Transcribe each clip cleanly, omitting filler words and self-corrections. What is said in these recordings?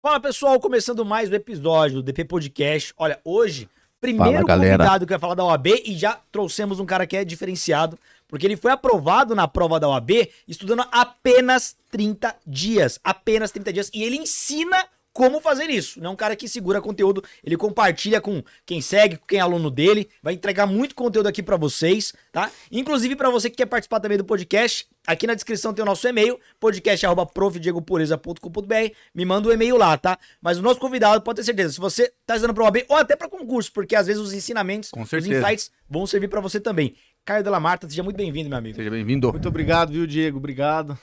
Fala pessoal, começando mais um episódio do DP Podcast. Olha, hoje, primeiro convidado que vai falar da OAB e já trouxemos um cara que é diferenciado, porque ele foi aprovado na prova da OAB estudando apenas 30 dias. Apenas 30 dias. E ele ensina como fazer isso. Não é um cara que segura conteúdo, ele compartilha com quem segue, com quem é aluno dele, vai entregar muito conteúdo aqui pra vocês, tá? Inclusive pra você que quer participar também do podcast, aqui na descrição tem o nosso e-mail, podcast@profdiegopureza.com.br, me manda o e-mail lá, tá? Mas o nosso convidado, pode ter certeza, se você tá estudando pra OAB ou até pra concurso, porque às vezes os ensinamentos, os insights vão servir pra você também. Caio Della Marta, seja muito bem-vindo, meu amigo. Seja bem-vindo. Muito obrigado, viu, Diego? Obrigado.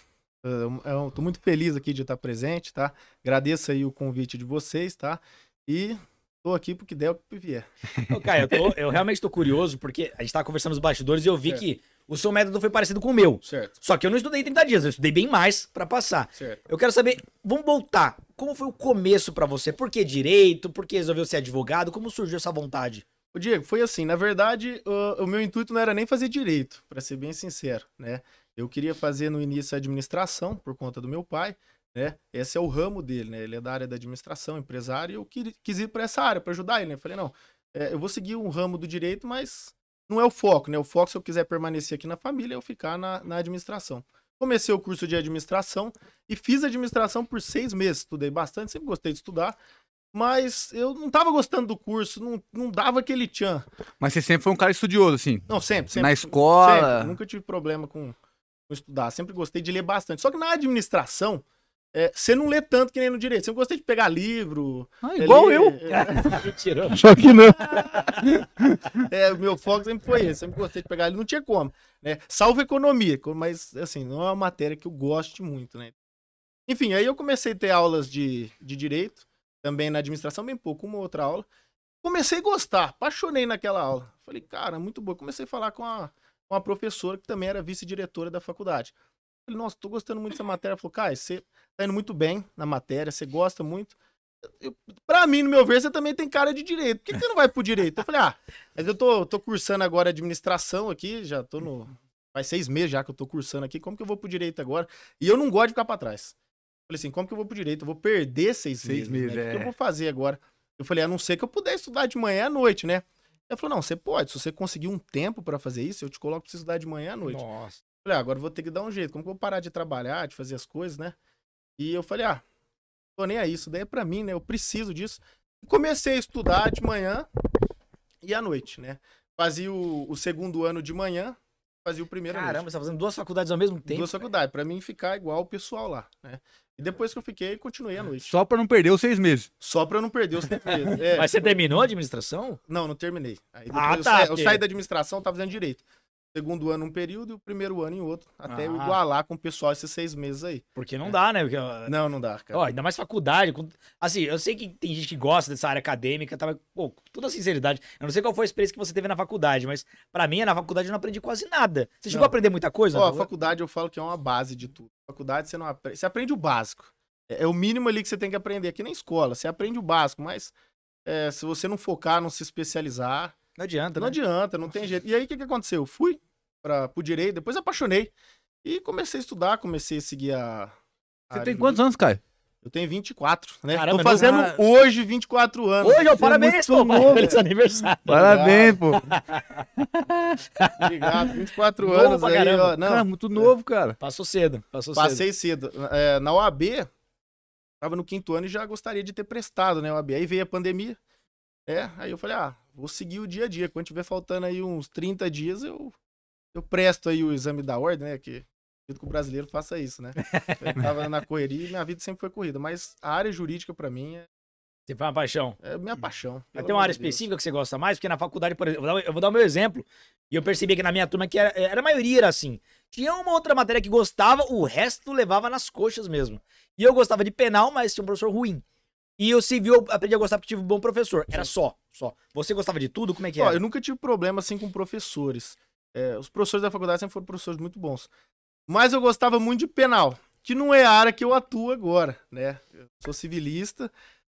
Eu tô muito feliz aqui de estar presente, tá? Agradeço aí o convite de vocês, tá? E tô aqui porque der o que vier. Ô, Caio, eu realmente tô curioso, porque a gente tava conversando nos bastidores e eu vi que o seu método foi parecido com o meu. Certo. Só que eu não estudei 30 dias, eu estudei bem mais pra passar. Certo. Eu quero saber, vamos voltar, como foi o começo pra você? Por que direito? Por que resolveu ser advogado? Como surgiu essa vontade? Ô, Diego, foi assim, na verdade, o meu intuito não era nem fazer direito, pra ser bem sincero, né? Eu queria fazer no início administração, por conta do meu pai, né? Esse é o ramo dele, né? Ele é da área da administração, empresário, e eu quis ir para essa área, para ajudar ele, né? Eu falei, não, eu vou seguir um ramo do direito, mas não é o foco, né? O foco, se eu quiser permanecer aqui na família, é eu ficar na administração. Comecei o curso de administração e fiz administração por 6 meses, estudei bastante, sempre gostei de estudar, mas eu não tava gostando do curso, não dava aquele tchan. Mas você sempre foi um cara estudioso, assim? Não, sempre. Na escola? Sempre, nunca tive problema com estudar, sempre gostei de ler bastante. Só que na administração, você não lê tanto que nem no direito. Sempre gostei de pegar livro. Igual eu. Mentira. Só que não. O meu foco sempre foi esse. Sempre gostei de pegar livro. Não tinha como, né? Salvo economia, mas assim, não é uma matéria que eu goste muito, né? Enfim, aí eu comecei a ter aulas de direito, também na administração, bem pouco, uma outra aula. Comecei a gostar, apaixonei naquela aula. Falei, cara, muito boa. Comecei a falar com uma professora que também era vice-diretora da faculdade. Falei, nossa, tô gostando muito dessa matéria. Ela falou, Caio, você tá indo muito bem na matéria, você gosta muito. Pra mim, no meu ver, você também tem cara de direito. Por que você não vai pro direito? Eu falei, mas eu tô cursando agora administração aqui, já tô no... Faz 6 meses já que eu tô cursando aqui, como que eu vou pro direito agora? E eu não gosto de ficar pra trás. Falei assim, como que eu vou pro direito? Eu vou perder 6 meses, né? O que eu vou fazer agora? Eu falei, a não ser que eu puder estudar de manhã à noite, né? Ela falou, não, você pode, se você conseguir um tempo pra fazer isso, eu te coloco pra você estudar de manhã à noite. Nossa. Eu falei, agora eu vou ter que dar um jeito, como que eu vou parar de trabalhar, de fazer as coisas, né? E eu falei, tô nem a isso, daí é pra mim, né? Eu preciso disso. Comecei a estudar de manhã e à noite, né? Fazia o segundo ano de manhã, fazia o primeiro à noite. Caramba, você tá fazendo 2 faculdades ao mesmo tempo? 2 faculdades, pra mim ficar igual o pessoal lá, né? E depois que eu fiquei, continuei à noite. Só pra não perder os 6 meses. Só pra eu não perder os 6 meses. Mas você terminou a administração? Não terminei. Aí Ah, depois tá, eu saí da administração, tava fazendo direito. Segundo ano um período e o primeiro ano em outro, até eu igualar com o pessoal esses 6 meses aí. Porque não dá, né? Porque, Não dá, cara. ó, ainda mais faculdade. Assim, eu sei que tem gente que gosta dessa área acadêmica, tá? Mas, pô, com toda sinceridade, eu não sei qual foi a experiência que você teve na faculdade, mas pra mim, na faculdade eu não aprendi quase nada. Você chegou a aprender muita coisa? Ó, a faculdade eu falo que é uma base de tudo. Faculdade você não aprende, você aprende o básico. É o mínimo ali que você tem que aprender. Aqui na escola, você aprende o básico, mas se você não focar, não se especializar... Não adianta, Não adianta, não tem jeito. E aí, o que aconteceu? Eu fui pro direito, depois apaixonei. E comecei a estudar, comecei a seguir a... Você tem quantos anos, Caio? Eu tenho 24, né? Caramba, tô fazendo hoje 24 anos. Hoje, ó, parabéns, pô. Feliz aniversário. Parabéns, pô. Obrigado, 24 Novo anos pra aí, caramba. ó. Não, Cara, muito novo, cara. Passou cedo, passou cedo. passei cedo. Na OAB, tava no 5º ano e já gostaria de ter prestado, né, OAB. Aí veio a pandemia, aí eu falei, vou seguir o dia a dia. Quando tiver faltando aí uns 30 dias, eu presto aí o exame da ordem, né, que acredito que o brasileiro faça isso, né. Eu tava na correria e minha vida sempre foi corrida, mas a área jurídica pra mim Você foi uma paixão. é minha paixão. Mas tem uma área específica que você gosta mais? Porque na faculdade, por exemplo, eu vou dar o meu exemplo, e eu percebi que na minha turma que a maioria era assim. Tinha uma outra matéria que gostava, o resto levava nas coxas mesmo. E eu gostava de penal, mas tinha um professor ruim. E o civil eu aprendi a gostar porque tive um bom professor. Era só. Você gostava de tudo? Como é que era? Eu nunca tive problema assim com professores. Os professores da faculdade sempre foram professores muito bons. Mas eu gostava muito de penal, que não é a área que eu atuo agora, né? Eu sou civilista,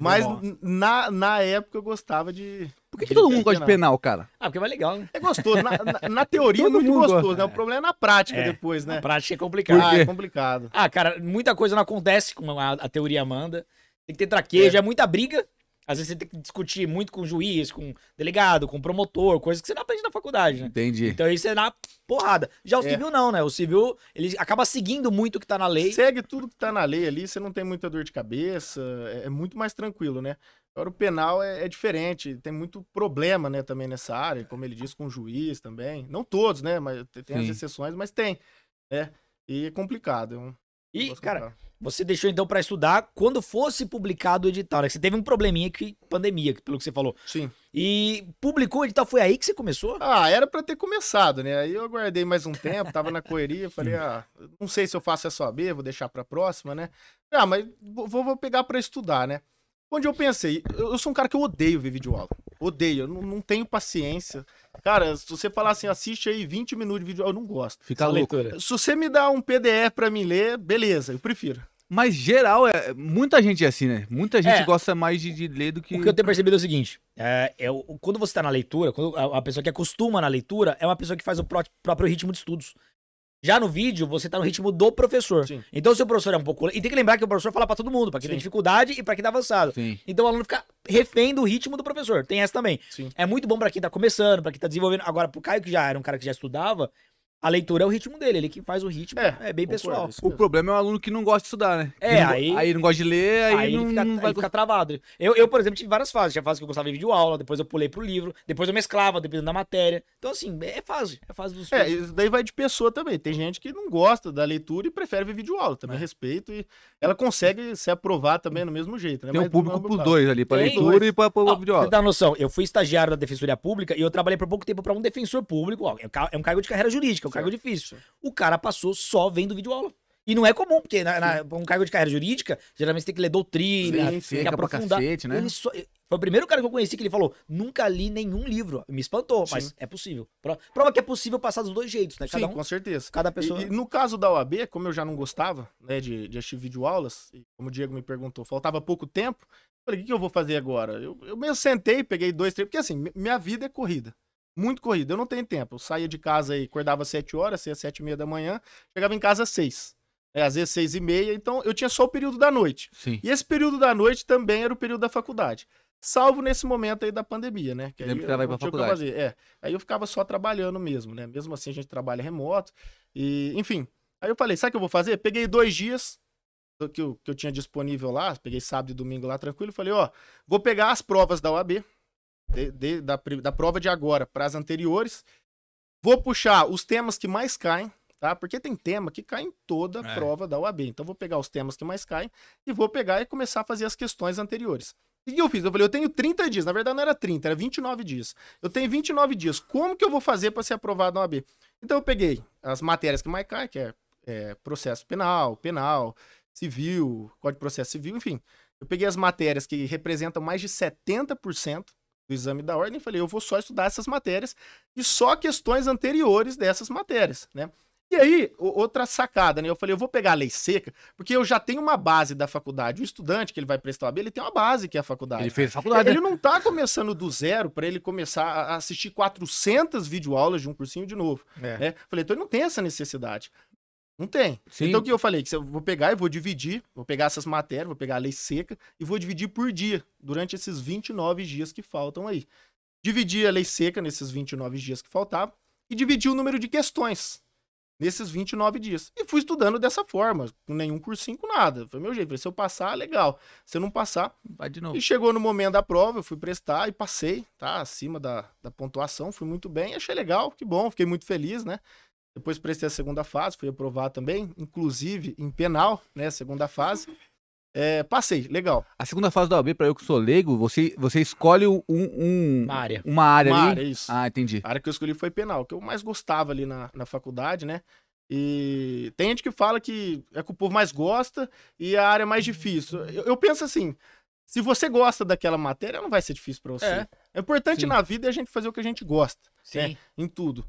mas na época eu gostava de... Por que todo mundo gosta de penal, cara? Porque é mais legal, né? É gostoso. Na teoria é muito gostoso, né? O problema é na prática depois, né? Na prática é complicado. É complicado. Cara, muita coisa não acontece como a teoria manda. Tem que ter traquejo, é muita briga. Às vezes você tem que discutir muito com o juiz, com o delegado, com o promotor, coisas que você não aprende na faculdade, né? Entendi. Então isso é na porrada. Já o civil não, né? O civil, ele acaba seguindo muito o que tá na lei. Segue tudo que tá na lei ali, você não tem muita dor de cabeça, é muito mais tranquilo, né? Agora o penal é diferente, tem muito problema, né, também nessa área, como ele disse, com o juiz também. Não todos, né, mas tem as exceções, mas tem, né? E é complicado. E, cara, você deixou então pra estudar quando fosse publicado o edital, né? Você teve um probleminha que pandemia, pelo que você falou. Sim. E publicou o edital, foi aí que você começou? Era pra ter começado, né? Aí eu aguardei mais um tempo, tava na correria, falei, não sei se eu faço essa OAB, vou deixar pra próxima, né? Mas vou pegar pra estudar, né? Onde eu pensei, eu sou um cara que eu odeio ver videoaula. Odeio, eu não tenho paciência. Cara, se você falar assim, assiste aí 20 minutos de videoaula, eu não gosto. Fica louco. Se você me dá um PDF pra mim ler, beleza, eu prefiro. Mas geral, muita gente é assim, né? Muita gente gosta mais de ler do que... O que eu tenho percebido é o seguinte, quando você tá na leitura, quando a pessoa que acostuma na leitura, é uma pessoa que faz o próprio ritmo de estudos. Já no vídeo, você tá no ritmo do professor. Sim. Então, se o professor é um pouco... E tem que lembrar que o professor fala pra todo mundo, pra quem tem dificuldade e pra quem tá avançado. Sim. Então, o aluno fica refém do ritmo do professor. Tem essa também. Sim. É muito bom pra quem tá começando, pra quem tá desenvolvendo. Agora, pro Caio, que já era um cara que já estudava, a leitura é o ritmo dele. Ele que faz o ritmo, é bem pessoal. O problema é o aluno que não gosta de estudar, né? Aí não gosta de ler, aí não vai ficar travado. Eu, por exemplo, tive várias fases. Tinha fase que eu gostava de videoaula, depois eu pulei pro livro, depois eu mesclava, dependendo da matéria. Então, assim, é fase dos estudos. Isso daí vai de pessoa também. Tem gente que não gosta da leitura e prefere ver videoaula. Também respeito. E ela consegue se aprovar também no mesmo jeito, né? Tem um público pros dois ali, pra leitura e pra videoaula. Você dá noção, eu fui estagiário da Defensoria Pública e eu trabalhei por pouco tempo pra um defensor público. É um cargo de carreira jurídica, é um cargo difícil. O cara passou só vendo videoaula. E não é comum, porque um cargo de carreira jurídica, geralmente você tem que ler doutrina, tem que aprofundar. Cacete, né? Foi o primeiro cara que eu conheci que ele falou, nunca li nenhum livro. Me espantou, mas é possível. Prova que é possível passar dos dois jeitos, né? Sim, com certeza. Cada pessoa... E no caso da OAB, como eu já não gostava, né, de assistir videoaulas, e como o Diego me perguntou, faltava pouco tempo, falei, o que eu vou fazer agora? Eu mesmo sentei, peguei 2, 3, porque assim, minha vida é corrida. Muito corrida, eu não tenho tempo. Eu saía de casa e acordava às 7 horas, saía às 7h30 da manhã, chegava em casa às 6. Às vezes 6h30, então eu tinha só o período da noite. Sim. E esse período da noite também era o período da faculdade. Salvo nesse momento aí da pandemia, né? Que aí você vai pra faculdade. Aí eu ficava só trabalhando mesmo, né? Mesmo assim a gente trabalha remoto. E, enfim, aí eu falei, sabe o que eu vou fazer? Peguei 2 dias que eu tinha disponível lá, peguei sábado e domingo lá tranquilo, e falei, vou pegar as provas da OAB, da prova de agora para as anteriores, vou puxar os temas que mais caem, tá? Porque tem tema que cai em toda a prova da OAB. Então vou pegar os temas que mais caem e vou pegar e começar a fazer as questões anteriores. O que eu fiz? Eu falei, eu tenho 30 dias. Na verdade não era 30, era 29 dias. Eu tenho 29 dias. Como que eu vou fazer para ser aprovado na OAB? Então eu peguei as matérias que mais caem, que é processo penal, civil, Código de Processo Civil, enfim. Eu peguei as matérias que representam mais de 70% do exame da ordem e falei, eu vou só estudar essas matérias e só questões anteriores dessas matérias, né? E aí, outra sacada, né? Eu falei, eu vou pegar a lei seca, porque eu já tenho uma base da faculdade. O estudante que ele vai prestar o OAB, ele tem uma base que é a faculdade. Ele fez faculdade. Ele não tá começando do zero para ele começar a assistir 400 videoaulas de um cursinho de novo. Né? Falei, então ele não tem essa necessidade. Não tem. Sim. Então o que eu falei? Que eu vou pegar e vou dividir, vou pegar essas matérias, vou pegar a lei seca e vou dividir por dia, durante esses 29 dias que faltam aí. Dividi a lei seca nesses 29 dias que faltavam e dividi o número de questões nesses 29 dias. E fui estudando dessa forma, com nenhum cursinho, com nada. Foi meu jeito. Falei, se eu passar, legal. Se eu não passar, vai de novo. E chegou no momento da prova, eu fui prestar e passei, tá? Acima da pontuação, fui muito bem, achei legal, que bom, fiquei muito feliz, né? Depois prestei a segunda fase, fui aprovado também, inclusive em penal, né? Segunda fase. Passei, legal. A segunda fase da OAB, para eu que sou leigo, você escolhe uma área. Uma área ali? Uma área, isso. Ah, entendi. A área que eu escolhi foi penal, que eu mais gostava ali na faculdade, né? E tem gente que fala que é que o povo mais gosta e a área mais difícil. Eu penso assim, se você gosta daquela matéria, não vai ser difícil para você. É importante na vida a gente fazer o que a gente gosta. Sim. Né? Em tudo.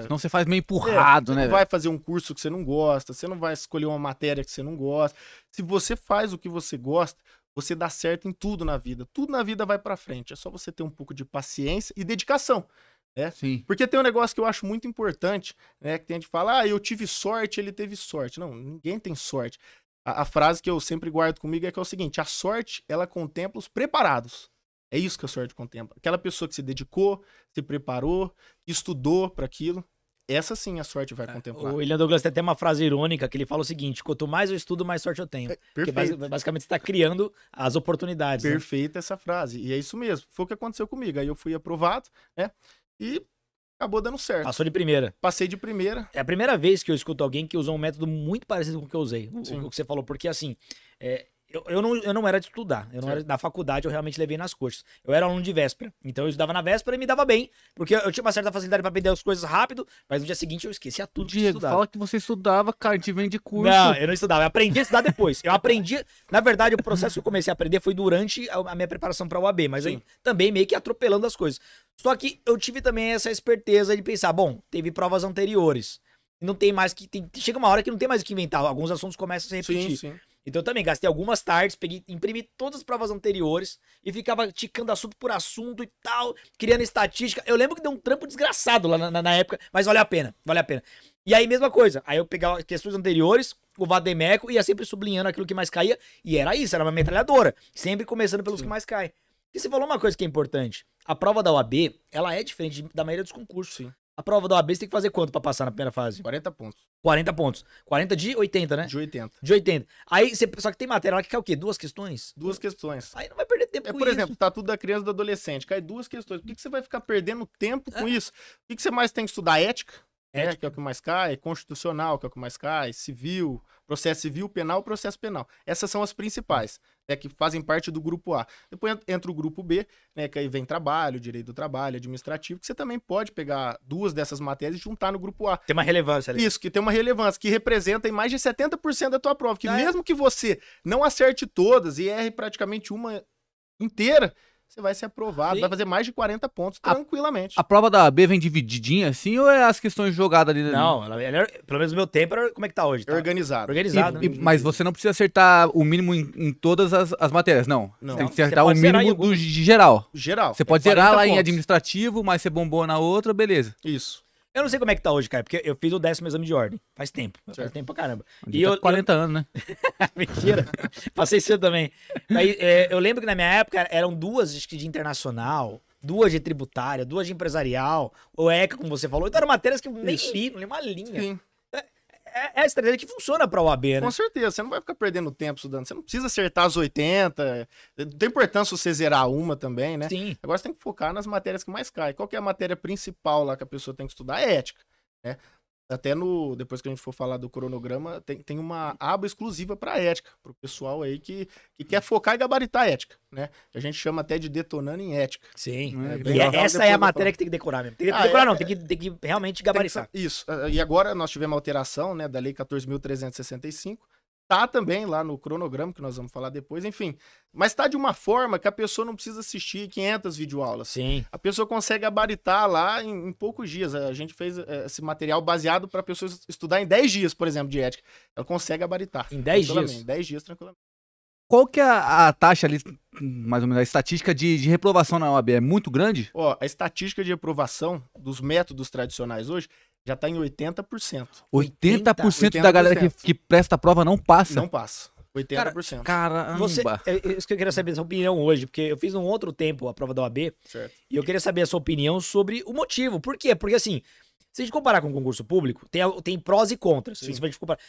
Senão você faz meio empurrado, né? Você não vai fazer um curso que você não gosta, você não vai escolher uma matéria que você não gosta. Se você faz o que você gosta, você dá certo em tudo na vida. Tudo na vida vai pra frente. É só você ter um pouco de paciência e dedicação. Né? Sim. Porque tem um negócio que eu acho muito importante, né? Que tem gente que fala, eu tive sorte, ele teve sorte. Não, ninguém tem sorte. A frase que eu sempre guardo comigo é que é o seguinte: a sorte, ela contempla os preparados. É isso que a sorte contempla. Aquela pessoa que se dedicou, se preparou, estudou para aquilo. Essa sim a sorte vai contemplar. O William Douglas tem até uma frase irônica que ele fala o seguinte: quanto mais eu estudo, mais sorte eu tenho. Porque basicamente você está criando as oportunidades. Perfeita, né? Essa frase. E é isso mesmo. Foi o que aconteceu comigo. Aí eu fui aprovado, né? E acabou dando certo. Passou de primeira. Passei de primeira. É a primeira vez que eu escuto alguém que usou um método muito parecido com o que eu usei. O que você falou. Porque assim, eu não era de estudar. Eu não era da faculdade, eu realmente levei nas coxas. Eu era aluno de véspera. Então eu estudava na véspera e me dava bem. Porque eu tinha uma certa facilidade para aprender as coisas rápido. Mas no dia seguinte eu esquecia tudo. Diego, fala que você estudava, cara. A gente vem de curso. Não, eu não estudava. Eu aprendi a estudar depois. Eu aprendi... Na verdade, o processo que eu comecei a aprender foi durante a minha preparação para a UAB. Mas eu também meio que atropelando as coisas. Só que eu tive também essa esperteza de pensar, bom, teve provas anteriores. Não tem mais que... Chega uma hora que não tem mais o que inventar. Alguns assuntos começam a se repetir. Sim. Então eu também gastei algumas tardes, imprimi todas as provas anteriores e ficava ticando assunto por assunto e tal, criando estatística. Eu lembro que deu um trampo desgraçado lá na época, mas valeu a pena. E aí, mesma coisa. Aí eu pegava questões anteriores, o vademeco, ia sempre sublinhando aquilo que mais caía. E era isso, era uma metralhadora. Sempre começando pelos que mais caem. E você falou uma coisa que é importante. A prova da OAB, ela é diferente da maioria dos concursos. Sim. A prova da OAB você tem que fazer quanto pra passar na primeira fase? 40 pontos. 40 pontos. 40 de 80, né? De 80. De 80. Aí, só que tem matéria lá que cai o quê? 2 questões? 2 questões. Aí não vai perder tempo com por isso. exemplo, tá tudo da criança e do adolescente. Cai 2 questões. Por que você vai ficar perdendo tempo com isso? O que você mais tem que estudar? Ética. Que é o que mais cai. Constitucional, que é o que mais cai. Civil. Processo civil, penal, processo penal. Essas são as principais, que fazem parte do grupo A. Depois entra o grupo B, que aí vem trabalho, direito do trabalho, administrativo, que você também pode pegar 2 dessas matérias e juntar no grupo A. Tem uma relevância ali. Isso, que tem uma relevância, que representa em mais de 70% da tua prova. Que mesmo que você não acerte todas e erre praticamente uma inteira, você vai ser aprovado, vai fazer mais de 40 pontos tranquilamente. A prova da AB vem divididinha assim ou é as questões jogadas ali? Não, pelo menos no meu tempo, como é que tá hoje? Tá organizado. Organizado. Mas você não precisa acertar o mínimo em todas as matérias, não. Você tem que acertar o mínimo de geral. Geral. Você pode zerar lá em administrativo, mas você bombou na outra, beleza. Isso. Eu não sei como é que tá hoje, cara, porque eu fiz o 10º exame de ordem. Faz tempo. Faz tempo pra caramba. E eu 40 anos, né? Mentira. Passei cedo também. Aí, eu lembro que na minha época eram 2 acho que de internacional, 2 de tributária, 2 de empresarial, o ECA, como você falou. Então eram matérias que eu nem li, não li uma linha. Sim. É a estratégia que funciona pra OAB, né? Com certeza, você não vai ficar perdendo tempo estudando. Você não precisa acertar as 80. Tem importância você zerar uma também, né? Sim. Agora você tem que focar nas matérias que mais caem. Qual que é a matéria principal lá que a pessoa tem que estudar? É ética, né? Até depois que a gente for falar do cronograma, tem uma aba exclusiva para ética, para o pessoal aí que quer focar e gabaritar a ética, né? Que a gente chama até de detonando em ética. Sim. E essa é a matéria que tem que decorar mesmo. Tem que decorar não, tem que realmente gabaritar. Isso. E agora nós tivemos uma alteração, né, da Lei 14.365, tá também lá no cronograma, que nós vamos falar depois, enfim. Mas tá de uma forma que a pessoa não precisa assistir 500 videoaulas. Sim. A pessoa consegue gabaritar lá em poucos dias. A gente fez esse material baseado para a pessoa estudar em 10 dias, por exemplo, de ética. Ela consegue gabaritar. Em 10 dias? Em 10 dias, tranquilamente. Qual que é a taxa ali, mais ou menos, a estatística de reprovação na OAB? É muito grande? Ó, a estatística de reprovação dos métodos tradicionais hoje já está em 80%. 80% da galera que presta a prova não passa? Não passa. 80%. Caramba. Isso que eu queria saber a sua opinião hoje, porque eu fiz num outro tempo a prova da OAB, certo. E eu queria saber a sua opinião sobre o motivo. Por quê? Porque assim, se a gente comparar com o concurso público, tem prós e contras. Se a gente comparar...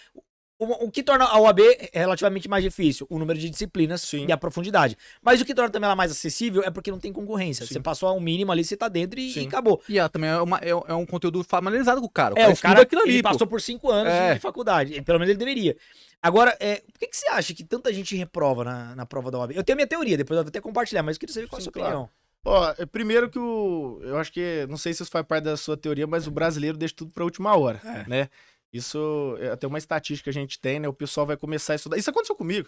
O que torna a OAB relativamente mais difícil? O número de disciplinas e a profundidade. Mas o que torna também ela mais acessível é porque não tem concorrência. Sim. Você passou um mínimo ali, você tá dentro e acabou. E ela também é um conteúdo familiarizado com o cara. O cara aquilo ali, ele passou por 5 anos de faculdade. Pelo menos ele deveria. Agora, por que você acha que tanta gente reprova na prova da OAB? Eu tenho a minha teoria, depois eu vou até compartilhar, mas eu queria saber qual é a sua opinião. Ó, primeiro que eu acho que, não sei se isso faz parte da sua teoria, mas o brasileiro deixa tudo pra última hora, né? Isso é até uma estatística que a gente tem, né? O pessoal vai começar a estudar. Isso aconteceu comigo.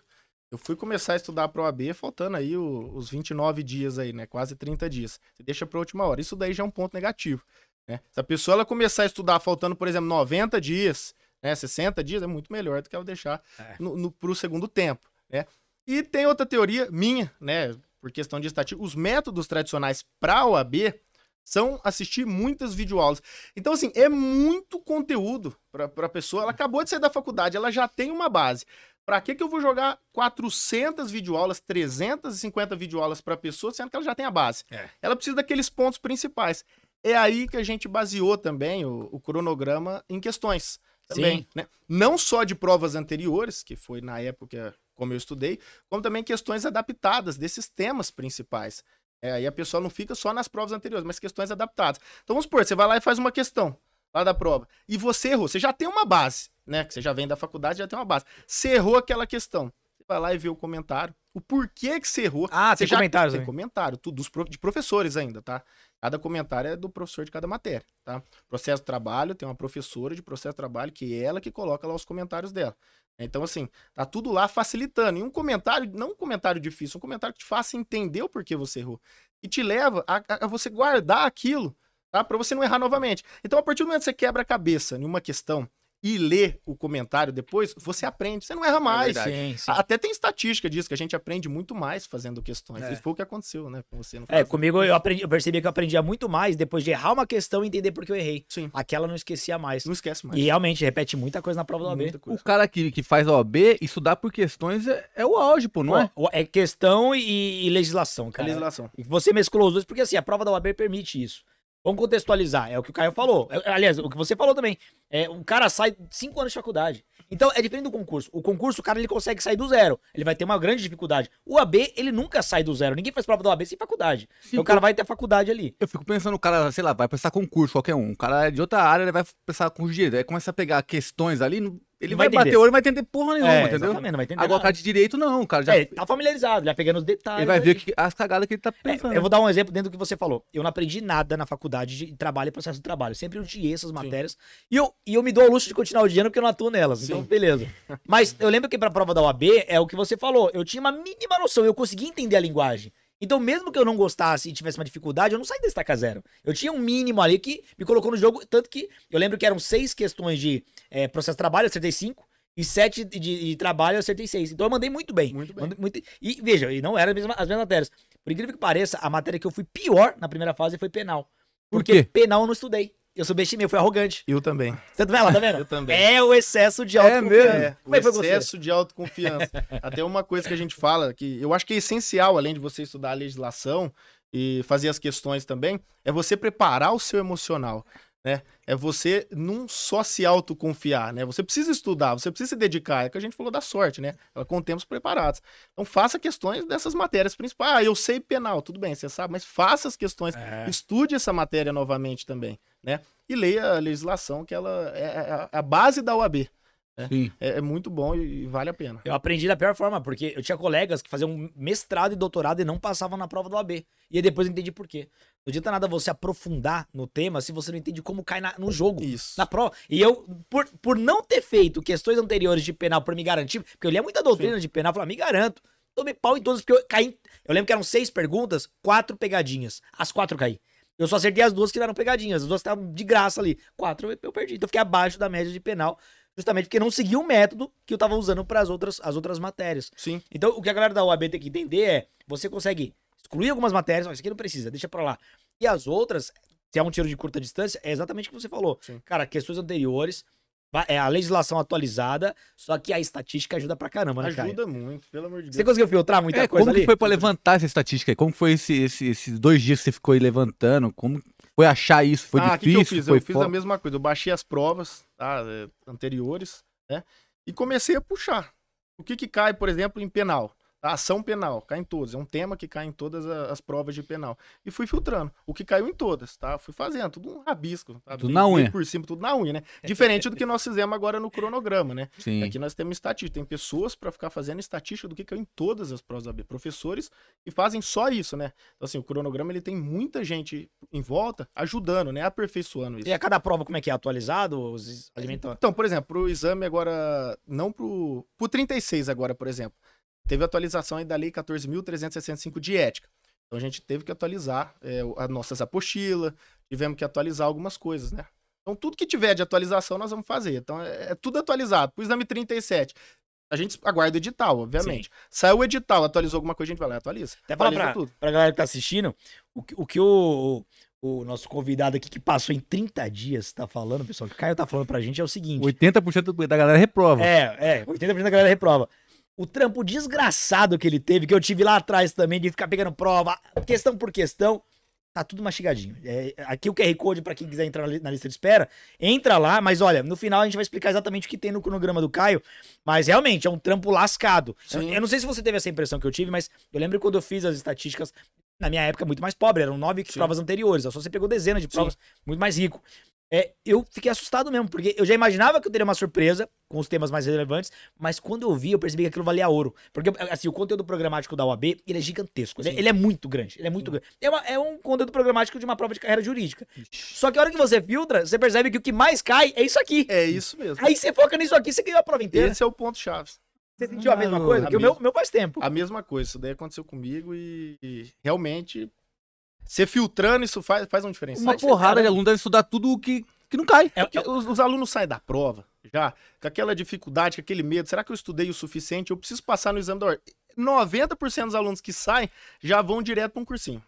Eu fui começar a estudar para a OAB faltando aí os 29 dias aí, né? Quase 30 dias. Você deixa para a última hora. Isso daí já é um ponto negativo, né? Se a pessoa ela começar a estudar faltando, por exemplo, 90 dias, né? 60 dias, é muito melhor do que ela deixar pro segundo tempo, né? E tem outra teoria minha, né? Por questão de estatística. Os métodos tradicionais para a OAB são assistir muitas videoaulas. Então, assim, é muito conteúdo para a pessoa. Ela acabou de sair da faculdade, ela já tem uma base. Pra que eu vou jogar 400 videoaulas, 350 videoaulas pra pessoa, sendo que ela já tem a base? Ela precisa daqueles pontos principais. É aí que a gente baseou também o cronograma em questões. Também, né? Não só de provas anteriores, que foi na época como eu estudei, como também questões adaptadas desses temas principais. Aí a pessoa não fica só nas provas anteriores, mas questões adaptadas. Então vamos supor, você vai lá e faz uma questão lá da prova, e você errou, você já tem uma base, né? Que você já vem da faculdade, já tem uma base. Você errou aquela questão, você vai lá e vê o comentário, o porquê que você errou. Tem comentários. Tem comentário, tudo de professores ainda, tá? Cada comentário é do professor de cada matéria, tá? Processo de trabalho, tem uma professora de processo de trabalho que é ela que coloca lá os comentários dela. Então, assim, tá tudo lá facilitando. E um comentário, não um comentário difícil, um comentário que te faça entender o porquê você errou. E te leva a você guardar aquilo, tá? Pra você não errar novamente. Então, a partir do momento que você quebra a cabeça em uma questão e lê o comentário depois, você aprende, você não erra mais. Sim. Até tem estatística disso, que a gente aprende muito mais fazendo questões. Isso foi o que aconteceu, né, com você. Comigo eu percebi que eu aprendia muito mais depois de errar uma questão e entender por que eu errei. Sim. Aquela eu não esquecia mais. Não esquece mais. E realmente, repete muita coisa na prova da OAB. O cara que faz a OAB, estudar por questões é o auge, pô, não é? É questão e legislação, cara. Legislação. E você mesclou os dois, porque assim, a prova da OAB permite isso. Vamos contextualizar, é o que o Caio falou. Aliás, o que você falou também. Um cara sai 5 anos de faculdade. Então, é diferente do concurso. O concurso, o cara, ele consegue sair do zero. Ele vai ter uma grande dificuldade. O AB, ele nunca sai do zero. Ninguém faz prova do AB sem faculdade. Sim, então, o cara vai ter faculdade ali. Eu fico pensando, o cara, sei lá, vai prestar concurso, qualquer um. O cara é de outra área, ele vai prestar concurso de direito. Aí começa a pegar questões ali, ele vai bater o olho e vai entender porra nenhuma, entendeu? Exatamente, não vai entender agora o cara de direito não, o cara já... tá familiarizado, já pegando os detalhes. Ele vai ver as cagadas que ele tá pensando. Eu vou dar um exemplo dentro do que você falou. Eu não aprendi nada na faculdade de trabalho e processo de trabalho. Sempre odiei essas matérias. E eu me dou ao luxo de continuar odiando porque eu não atuo nelas. Então, beleza. Mas eu lembro que pra prova da OAB, é o que você falou. Eu tinha uma mínima noção, eu conseguia entender a linguagem. Então, mesmo que eu não gostasse e tivesse uma dificuldade, eu não saí da estaca zero. Eu tinha um mínimo ali que me colocou no jogo, tanto que eu lembro que eram 6 questões de processo de trabalho, eu acertei 5, e 7 de trabalho, eu acertei 6. Então, eu mandei muito bem. Muito bem. E veja, e não eram as mesmas matérias. Por incrível que pareça, a matéria que eu fui pior na primeira fase foi penal. Porque penal eu não estudei. Eu subestimei, eu fui arrogante. Eu também. Você tá vendo? Eu também. É o excesso de autoconfiança. O excesso de autoconfiança. Até uma coisa que a gente fala, que eu acho que é essencial, além de você estudar a legislação e fazer as questões também, é você preparar o seu emocional, né? É você não só se autoconfiar, né? Você precisa estudar, você precisa se dedicar. É o que a gente falou da sorte, né? Com tempos preparados. Então faça questões dessas matérias principais. Eu sei penal, tudo bem, você sabe, mas faça as questões. Estude essa matéria novamente também, né? E leia a legislação, que ela é a base da OAB. Sim. É muito bom e vale a pena. Eu aprendi da pior forma, porque eu tinha colegas que faziam mestrado e doutorado e não passavam na prova do OAB. E aí depois eu entendi por quê. Não adianta nada você aprofundar no tema se você não entende como cai no jogo. Isso. Na prova. E eu, por não ter feito questões anteriores de penal pra me garantir, porque eu lia muita doutrina de penal, eu falava, me garanto. Tomei pau em todas, porque eu caí. Eu lembro que eram 6 perguntas, 4 pegadinhas. As 4 caí. Eu só acertei as 2 que eram pegadinhas. As 2 estavam de graça ali. 4 eu perdi. Então eu fiquei abaixo da média de penal. Justamente porque não segui o método que eu tava usando para as outras matérias. Sim. Então, o que a galera da OAB tem que entender é, você consegue excluir algumas matérias, isso aqui não precisa, deixa pra lá. E as outras, se é um tiro de curta distância, é exatamente o que você falou. Sim. Cara, questões anteriores, a legislação atualizada, só que a estatística ajuda pra caramba, né, Ajuda muito, pelo amor de Deus. Você conseguiu filtrar muita coisa como ali? Que foi pra levantar essa estatística aí? Como foi esses 2 dias que você ficou aí levantando? Como foi achar isso? Foi difícil? Que eu fiz? Eu fiz a mesma coisa, eu baixei as provas anteriores, né? E comecei a puxar. O que cai, por exemplo, em penal? A ação penal, cai em todas. É um tema que cai em todas as provas de penal. E fui filtrando. O que caiu em todas, tá? Fui fazendo, tudo um rabisco. Tá? Tudo na unha. Por cima, tudo na unha, né? Diferente do que nós fizemos agora no cronograma, né? Sim. Aqui nós temos estatística. Tem pessoas para ficar fazendo estatística do que caiu em todas as provas da B. Professores que fazem só isso, né? Então, assim, o cronograma, ele tem muita gente em volta ajudando, né? Aperfeiçoando isso. E a cada prova, como é que é? Atualizado? Os alimentos... Então, por exemplo, pro exame agora, não pro 36 agora, por exemplo. Teve atualização aí da Lei 14.365 de ética. Então a gente teve que atualizar as nossas apostilas, tivemos que atualizar algumas coisas, né? Então tudo que tiver de atualização nós vamos fazer. Então é tudo atualizado. Pro exame 37, a gente aguarda o edital, obviamente. Sim. Saiu o edital, atualizou alguma coisa, a gente vai lá e atualiza. Até falar pra galera que tá assistindo, o que o nosso convidado aqui que passou em 30 dias tá falando, pessoal, que o Caio tá falando pra gente é o seguinte... 80% da galera reprova. 80% da galera reprova. o trampo desgraçado que ele teve, que eu tive lá atrás também, de ficar pegando prova, questão por questão, tá tudo mastigadinho. Aqui o QR Code pra quem quiser entrar na lista de espera, entra lá, mas olha, no final a gente vai explicar exatamente o que tem no cronograma do Caio, mas realmente é um trampo lascado. Eu não sei se você teve essa impressão que eu tive, mas eu lembro quando eu fiz as estatísticas, na minha época muito mais pobre, eram 9 provas anteriores, só você pegou dezenas de provas, muito mais rico. Eu fiquei assustado mesmo, porque eu já imaginava que eu teria uma surpresa com os temas mais relevantes, mas quando eu vi, eu percebi que aquilo valia ouro. Porque, assim, o conteúdo programático da UAB, ele é gigantesco. Ele é muito grande. Ele é muito grande. É um conteúdo programático de uma prova de carreira jurídica. Só que a hora que você filtra, você percebe que o que mais cai é isso aqui. É isso mesmo. Aí você foca nisso aqui, você ganhou a prova inteira. Esse é o ponto-chave. Você sentiu a mesma coisa? Porque o meu faz tempo. A mesma coisa. Isso daí aconteceu comigo e realmente, você filtrando, isso faz uma diferença. Uma porrada de aluno deve estudar tudo que não cai. Os alunos saem da prova já com aquela dificuldade, com aquele medo. Será que eu estudei o suficiente? Eu preciso passar no exame da ordem. 90% dos alunos que saem já vão direto para um cursinho.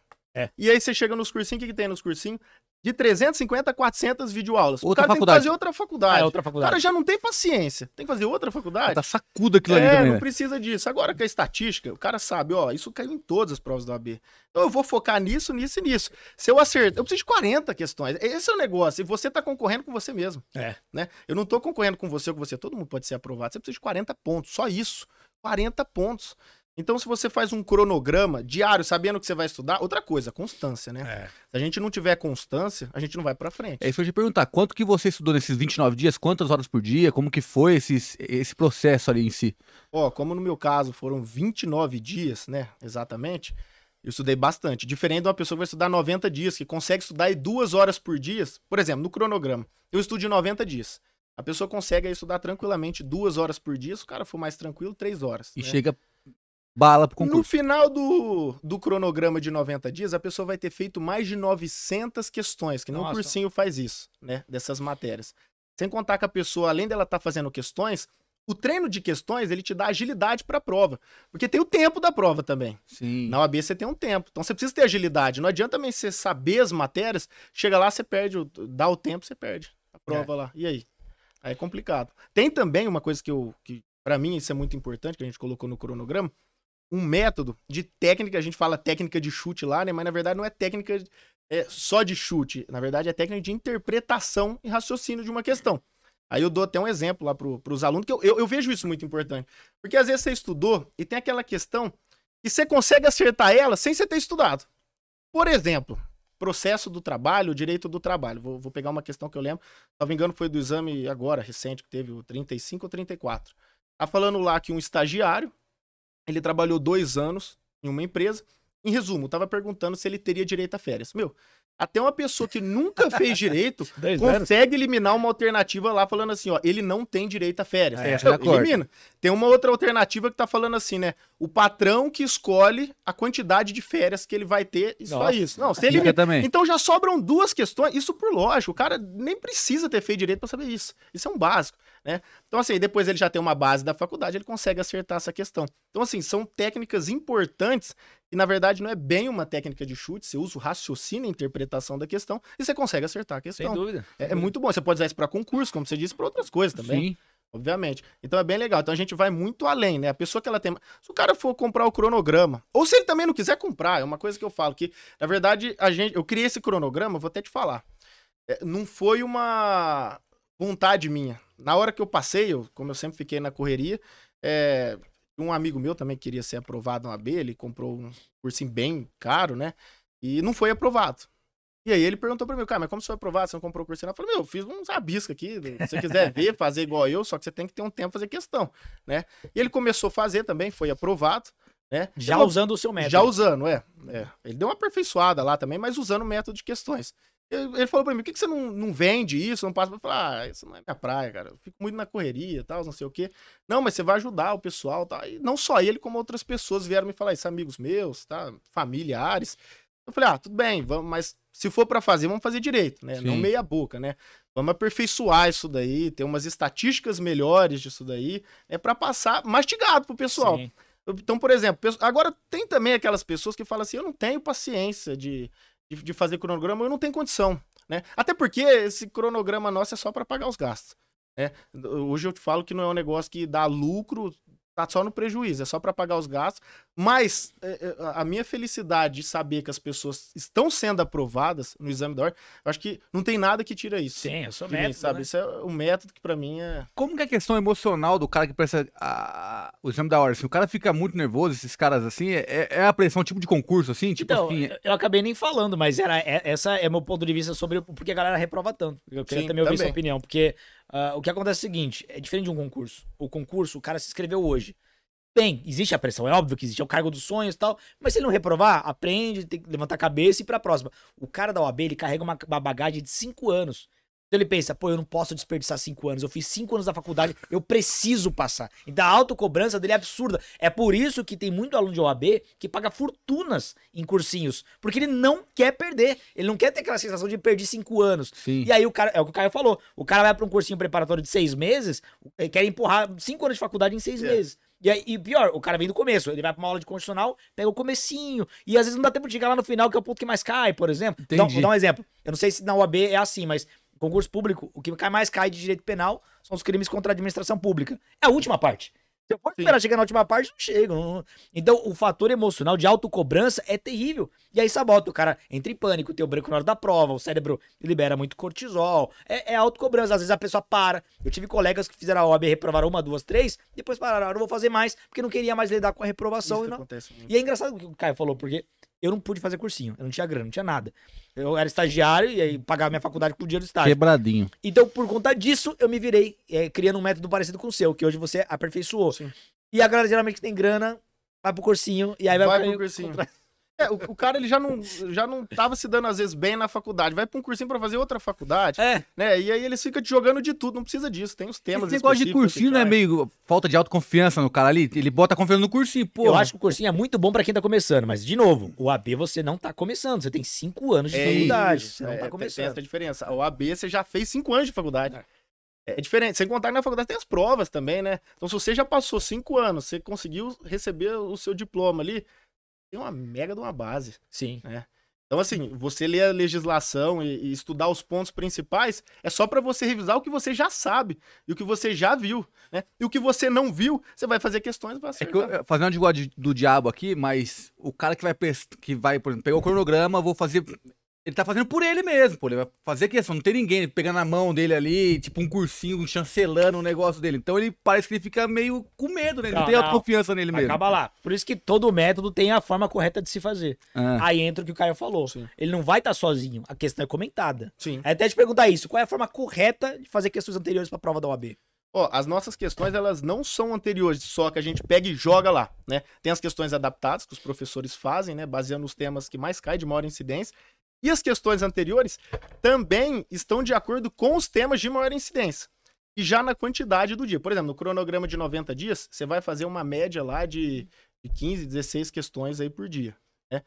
E aí você chega nos cursinhos, o que tem nos cursinhos? De 350 a 400 videoaulas. Outra o cara faculdade. tem que fazer outra faculdade. Outra faculdade. O cara já não tem paciência. Tem que fazer outra faculdade. Tá sacuda aquilo ali também. Não precisa disso. Agora que a estatística, o cara sabe, ó, isso caiu em todas as provas da OAB. Então eu vou focar nisso, nisso e nisso. Se eu acerto, eu preciso de 40 questões. Esse é o negócio. E você tá concorrendo com você mesmo. Né? Eu não tô concorrendo com você ou com você. Todo mundo pode ser aprovado. Você precisa de 40 pontos. Só isso. 40 pontos. Então, se você faz um cronograma diário, sabendo que você vai estudar, outra coisa, constância, né? Se a gente não tiver constância, a gente não vai pra frente. É isso que eu ia te perguntar. Quanto que você estudou nesses 29 dias? Quantas horas por dia? Como que foi esse processo ali em si? Como no meu caso foram 29 dias, né? Exatamente. Eu estudei bastante. Diferente de uma pessoa que vai estudar 90 dias, que consegue estudar aí 2 horas por dia. Por exemplo, no cronograma, eu estudo de 90 dias. A pessoa consegue aí estudar tranquilamente 2 horas por dia. Se o cara for mais tranquilo, 3 horas. E chega bala pro concurso. No final do cronograma de 90 dias, a pessoa vai ter feito mais de 900 questões, que nem o cursinho faz isso, né? Dessas matérias. Sem contar que a pessoa, além dela estar fazendo questões, o treino de questões, ele te dá agilidade para a prova. Porque tem o tempo da prova também. Sim. Na OAB você tem um tempo. Então você precisa ter agilidade. Não adianta também você saber as matérias, chega lá, você perde, dá o tempo, você perde a prova lá. E aí? Aí é complicado. Tem também uma coisa que para mim, isso é muito importante, que a gente colocou no cronograma, um método de técnica, a gente fala técnica de chute lá, né? Mas na verdade não é técnica só de chute. Na verdade é técnica de interpretação e raciocínio de uma questão. Aí eu dou até um exemplo lá pros alunos, que eu vejo isso muito importante. Porque às vezes você estudou e tem aquela questão e você consegue acertar ela sem você ter estudado. Por exemplo, processo do trabalho, direito do trabalho. Vou pegar uma questão que eu lembro, se não me engano foi do exame agora, recente, que teve o 35 ou 34. Tá falando lá que um estagiário, ele trabalhou 2 anos em uma empresa. Em resumo, tava perguntando se ele teria direito a férias. Até uma pessoa que nunca fez direito consegue eliminar uma alternativa lá falando assim, ó, ele não tem direito a férias. Elimina. Tem uma outra alternativa que tá falando assim, né? O patrão que escolhe a quantidade de férias que ele vai ter, só isso. Não, se ele também. Então já sobram 2 questões, isso por lógico. O cara nem precisa ter feito direito para saber isso. Isso é um básico, né? Então assim, depois ele já tem uma base da faculdade, ele consegue acertar essa questão. Então assim, são técnicas importantes e na verdade não é bem uma técnica de chute, você usa o raciocínio e a interpretação da questão e você consegue acertar a questão. Sem dúvida. É muito bom, você pode usar isso para concurso, como você disse, para outras coisas também. Sim. Obviamente. Então é bem legal. Então a gente vai muito além, né? A pessoa que ela tem... Se o cara for comprar o cronograma, ou se ele também não quiser comprar, é uma coisa que eu falo, que na verdade eu criei esse cronograma, vou até te falar. Não foi uma vontade minha. Na hora que eu passei, como eu sempre fiquei na correria, um amigo meu também queria ser aprovado na AB, ele comprou um cursinho bem caro, né? E não foi aprovado. E aí ele perguntou pra mim, cara, mas como você foi aprovado, você não comprou o cursinho? Eu falei, eu fiz uns rabiscos aqui, se você quiser ver, fazer igual eu, só que você tem que ter um tempo pra fazer questão, né? E ele começou a fazer também, foi aprovado, né? Já usando o seu método. Já usando, Ele deu uma aperfeiçoada lá também, mas usando o método de questões. Ele falou pra mim, por que você não vende isso, não passa? Eu falei, isso não é minha praia, cara. Eu fico muito na correria e tal, não sei o quê. Não, mas você vai ajudar o pessoal, tá? E não só ele, como outras pessoas vieram me falar, isso, amigos meus, tá? Familiares. Eu falei, tudo bem, vamos, mas se for pra fazer, vamos fazer direito, né? Sim. Não meia boca, né? Vamos aperfeiçoar isso daí, ter umas estatísticas melhores disso daí, pra passar mastigado pro pessoal. Sim. Então, por exemplo, agora tem também aquelas pessoas que falam assim, eu não tenho paciência de fazer cronograma, eu não tenho condição, né? Até porque esse cronograma nosso é só para pagar os gastos, né? Hoje eu te falo que não é um negócio que dá lucro tá só no prejuízo, é só para pagar os gastos. Mas a minha felicidade de saber que as pessoas estão sendo aprovadas no exame da ordem, eu acho que não tem nada que tira isso. Sim, eu sou método, sabe? né? Isso é um método que para mim é... Como que é a questão emocional do cara que presta o exame da ordem? Se o cara fica muito nervoso, esses caras assim, é a pressão tipo de concurso, assim? Tipo então, assim... eu acabei nem falando, mas essa é meu ponto de vista sobre por que a galera reprova tanto. Eu queria também ouvir sua opinião, porque o que acontece é o seguinte, é diferente de um concurso. O concurso, o cara se inscreveu hoje. Bem, existe a pressão, é óbvio que existe, é o cargo dos sonhos e tal, mas se ele não reprovar, aprende, tem que levantar a cabeça e ir pra próxima. O cara da OAB, ele carrega uma bagagem de 5 anos. Então ele pensa, pô, eu não posso desperdiçar 5 anos, eu fiz 5 anos da faculdade, eu preciso passar. Então a autocobrança dele é absurda. É por isso que tem muito aluno de OAB que paga fortunas em cursinhos, porque ele não quer perder, ele não quer ter aquela sensação de perder 5 anos. Sim. E aí o cara, é o que o Caio falou, o cara vai pra um cursinho preparatório de 6 meses, quer empurrar 5 anos de faculdade em 6 meses. E pior, o cara vem do começo, ele vai pra uma aula de constitucional, pega o comecinho, e às vezes não dá tempo de chegar lá no final, que é o ponto que mais cai, por exemplo. Então, vou dar um exemplo. Eu não sei se na UAB é assim, mas concurso público, o que mais cai de direito penal são os crimes contra a administração pública. É a última parte. Se eu for esperar chegar na última parte, não chega. Então, o fator emocional de autocobrança é terrível. E aí sabota, o cara entra em pânico, tem o branco na hora da prova, o cérebro libera muito cortisol. É autocobrança, às vezes a pessoa para. Eu tive colegas que fizeram a OAB, reprovaram 1, 2, 3, depois pararam, não vou fazer mais, porque não queria mais lidar com a reprovação. E é engraçado o que o Caio falou, porque eu não pude fazer cursinho, eu não tinha grana, não tinha nada. Eu era estagiário e aí pagava minha faculdade com o dinheiro do estágio. Quebradinho. Então, por conta disso, eu me virei criando um método parecido com o seu, que hoje você aperfeiçoou. Sim. E a galera geralmente que tem grana, vai pro cursinho e aí vai pro cursinho. O cara ele já não tava se dando às vezes bem na faculdade, vai pra um cursinho pra fazer outra faculdade, né? E aí eles ficam te jogando de tudo, não precisa disso, tem os temas esse negócio de cursinho não é meio falta de autoconfiança no cara ali? Ele bota confiança no cursinho, pô. Eu acho que o cursinho é muito bom pra quem tá começando, mas de novo, o AB você não tá começando, você tem 5 anos de faculdade, você não tá começando. Tem essa diferença. O AB você já fez 5 anos de faculdade. É diferente, sem contar que na faculdade tem as provas também, né? Então se você já passou 5 anos, você conseguiu receber o seu diploma ali, tem uma mega de uma base. Sim. Né? Então, assim, você ler a legislação e estudar os pontos principais é só para você revisar o que você já sabe e o que você já viu, né? E o que você não viu, você vai fazer questões para acertar. Fazendo um advogado do diabo aqui, mas o cara que vai, por exemplo, pegar o cronograma, vou fazer... Ele tá fazendo por ele mesmo, pô. Ele vai fazer questão, não tem ninguém pegando a mão dele ali, tipo um cursinho, chancelando o negócio dele. Então ele parece que ele fica meio com medo, né? Ele não tem a confiança nele mesmo. Acaba lá. Por isso que todo método tem a forma correta de se fazer. Aí entra o que o Caio falou. Sim. Ele não vai estar sozinho. A questão é comentada. Sim. Aí até te perguntar isso. Qual é a forma correta de fazer questões anteriores pra prova da OAB? As nossas questões, elas não são anteriores, só que a gente pega e joga lá, né? Tem as questões adaptadas que os professores fazem, né? Baseando nos temas que mais caem de maior incidência. E as questões anteriores também estão de acordo com os temas de maior incidência. E já na quantidade do dia. Por exemplo, no cronograma de 90 dias, você vai fazer uma média lá de 15, 16 questões aí por dia. Né?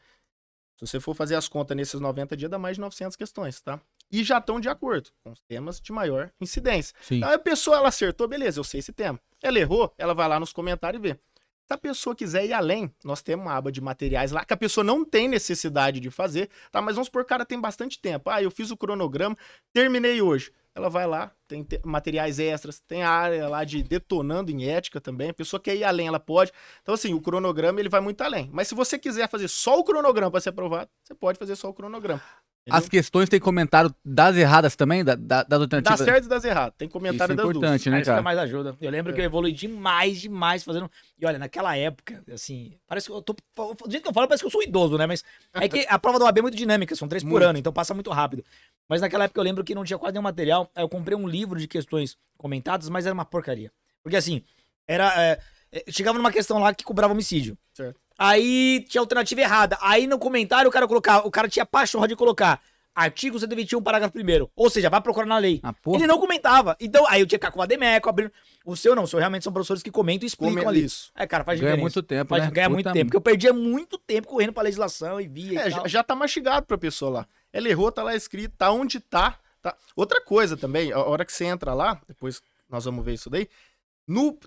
Se você for fazer as contas nesses 90 dias, dá mais de 900 questões, tá? E já estão de acordo com os temas de maior incidência. Sim. Aí a pessoa, ela acertou, beleza, eu sei esse tema. Ela errou, ela vai lá nos comentários e vê. Se a pessoa quiser ir além, nós temos uma aba de materiais lá que a pessoa não tem necessidade de fazer, tá? Mas vamos supor que o cara tem bastante tempo. Eu fiz o cronograma, terminei hoje. Ela vai lá, tem materiais extras, tem a área lá de detonando em ética também. A pessoa quer ir além, ela pode. Então, assim, o cronograma, ele vai muito além. Mas se você quiser fazer só o cronograma para ser aprovado, você pode fazer só o cronograma. Entendeu? As questões tem comentário das erradas também? Das alternativas? Das certas e das erradas. Tem comentário das duas. Isso é importante, né, cara? Isso que mais ajuda. Eu lembro que eu evolui demais fazendo... E olha, naquela época, assim... Parece que eu tô... Do jeito que eu falo, parece que eu sou idoso, né? Mas é que a prova da OAB é muito dinâmica. São 3 por ano, então passa muito rápido. Mas naquela época eu lembro que não tinha quase nenhum material. Aí eu comprei um livro de questões comentadas, mas era uma porcaria. Porque assim, chegava numa questão lá que cobrava homicídio. Certo. Aí tinha alternativa errada. Aí no comentário o cara tinha pachorra de colocar artigo 121, parágrafo 1º. Ou seja, vai procurar na lei. Ele não comentava. Então, aí eu tinha que ficar com o Ademeco, abrindo. O seu não, o seu realmente são professores que comentam e explicam ali. Isso. Cara, faz diferença. Ganha muito tempo, né? Ganha muito tempo. Porque eu perdia muito tempo correndo pra legislação e via e tal. Já tá mastigado pra pessoa lá. Ela errou, tá lá escrito, tá onde tá. Outra coisa também, a hora que você entra lá, depois nós vamos ver isso daí,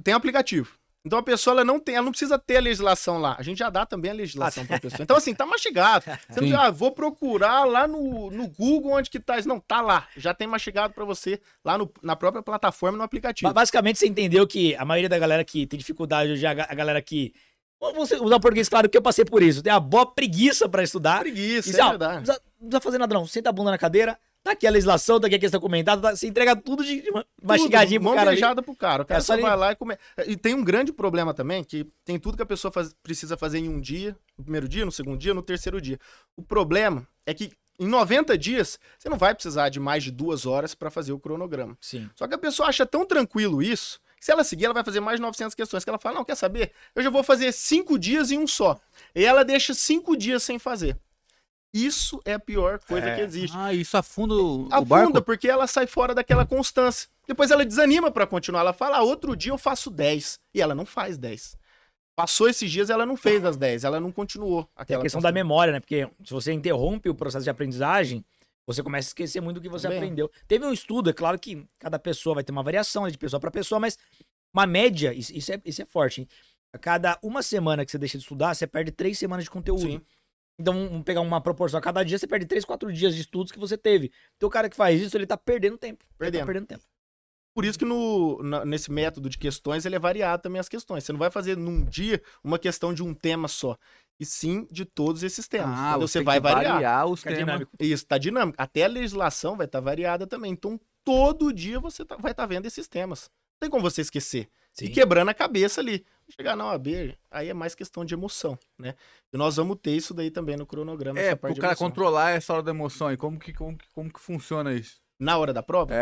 tem aplicativo. Então a pessoa ela não precisa ter a legislação lá. A gente já dá também a legislação pra pessoa. Então assim, tá mastigado. Você não diz, vou procurar lá no Google onde que tá isso. Não, tá lá. Já tem mastigado pra você lá na própria plataforma, no aplicativo. Basicamente você entendeu que a maioria da galera que tem dificuldade hoje, a galera que... Vamos usar o português, claro, que eu passei por isso. Tem a boa preguiça pra estudar. Preguiça, é verdade. Não precisa fazer nada não. Senta a bunda na cadeira, tá aqui a legislação, tá aqui a questão comentada, você entrega tudo de mastigadinho pro cara. Mão pro cara. O cara só vai lá e come. E tem um grande problema também, que tem tudo que a pessoa precisa fazer em um dia, no primeiro dia, no segundo dia, no terceiro dia. O problema é que em 90 dias, você não vai precisar de mais de 2 horas pra fazer o cronograma. Sim. Só que a pessoa acha tão tranquilo isso, que se ela seguir, ela vai fazer mais de 900 questões. Que ela fala, não, quer saber? Eu já vou fazer 5 dias em um só. E ela deixa 5 dias sem fazer. Isso é a pior coisa que existe. Isso afunda o barco? Afunda, porque ela sai fora daquela constância. Depois ela desanima pra continuar. Ela fala, outro dia eu faço 10. E ela não faz 10. Passou esses dias, ela não fez as 10. Ela não continuou. Tem a questão da memória, né? Porque se você interrompe o processo de aprendizagem, você começa a esquecer muito do que você aprendeu. Teve um estudo, é claro que cada pessoa vai ter uma variação, né, de pessoa para pessoa, mas uma média, isso é forte, hein? A cada uma semana que você deixa de estudar, você perde 3 semanas de conteúdo. Sim. Então, vamos pegar uma proporção. A cada dia você perde 3, 4 dias de estudos que você teve. Então, o cara que faz isso, ele tá perdendo tempo. Perdendo tempo. Por isso que nesse método de questões, ele é variado também as questões. Você não vai fazer num dia uma questão de um tema só. E sim de todos esses temas. Então, você vai variar os temas. Dinâmico. Isso, tá dinâmico. Até a legislação vai estar variada também. Então, todo dia você vai estar vendo esses temas. Não tem como você esquecer. Sim. E quebrando a cabeça ali. Chegar na OAB, aí é mais questão de emoção, né? E nós vamos ter isso daí também no cronograma. O cara controlar essa hora da emoção. E como que funciona isso? Na hora da prova?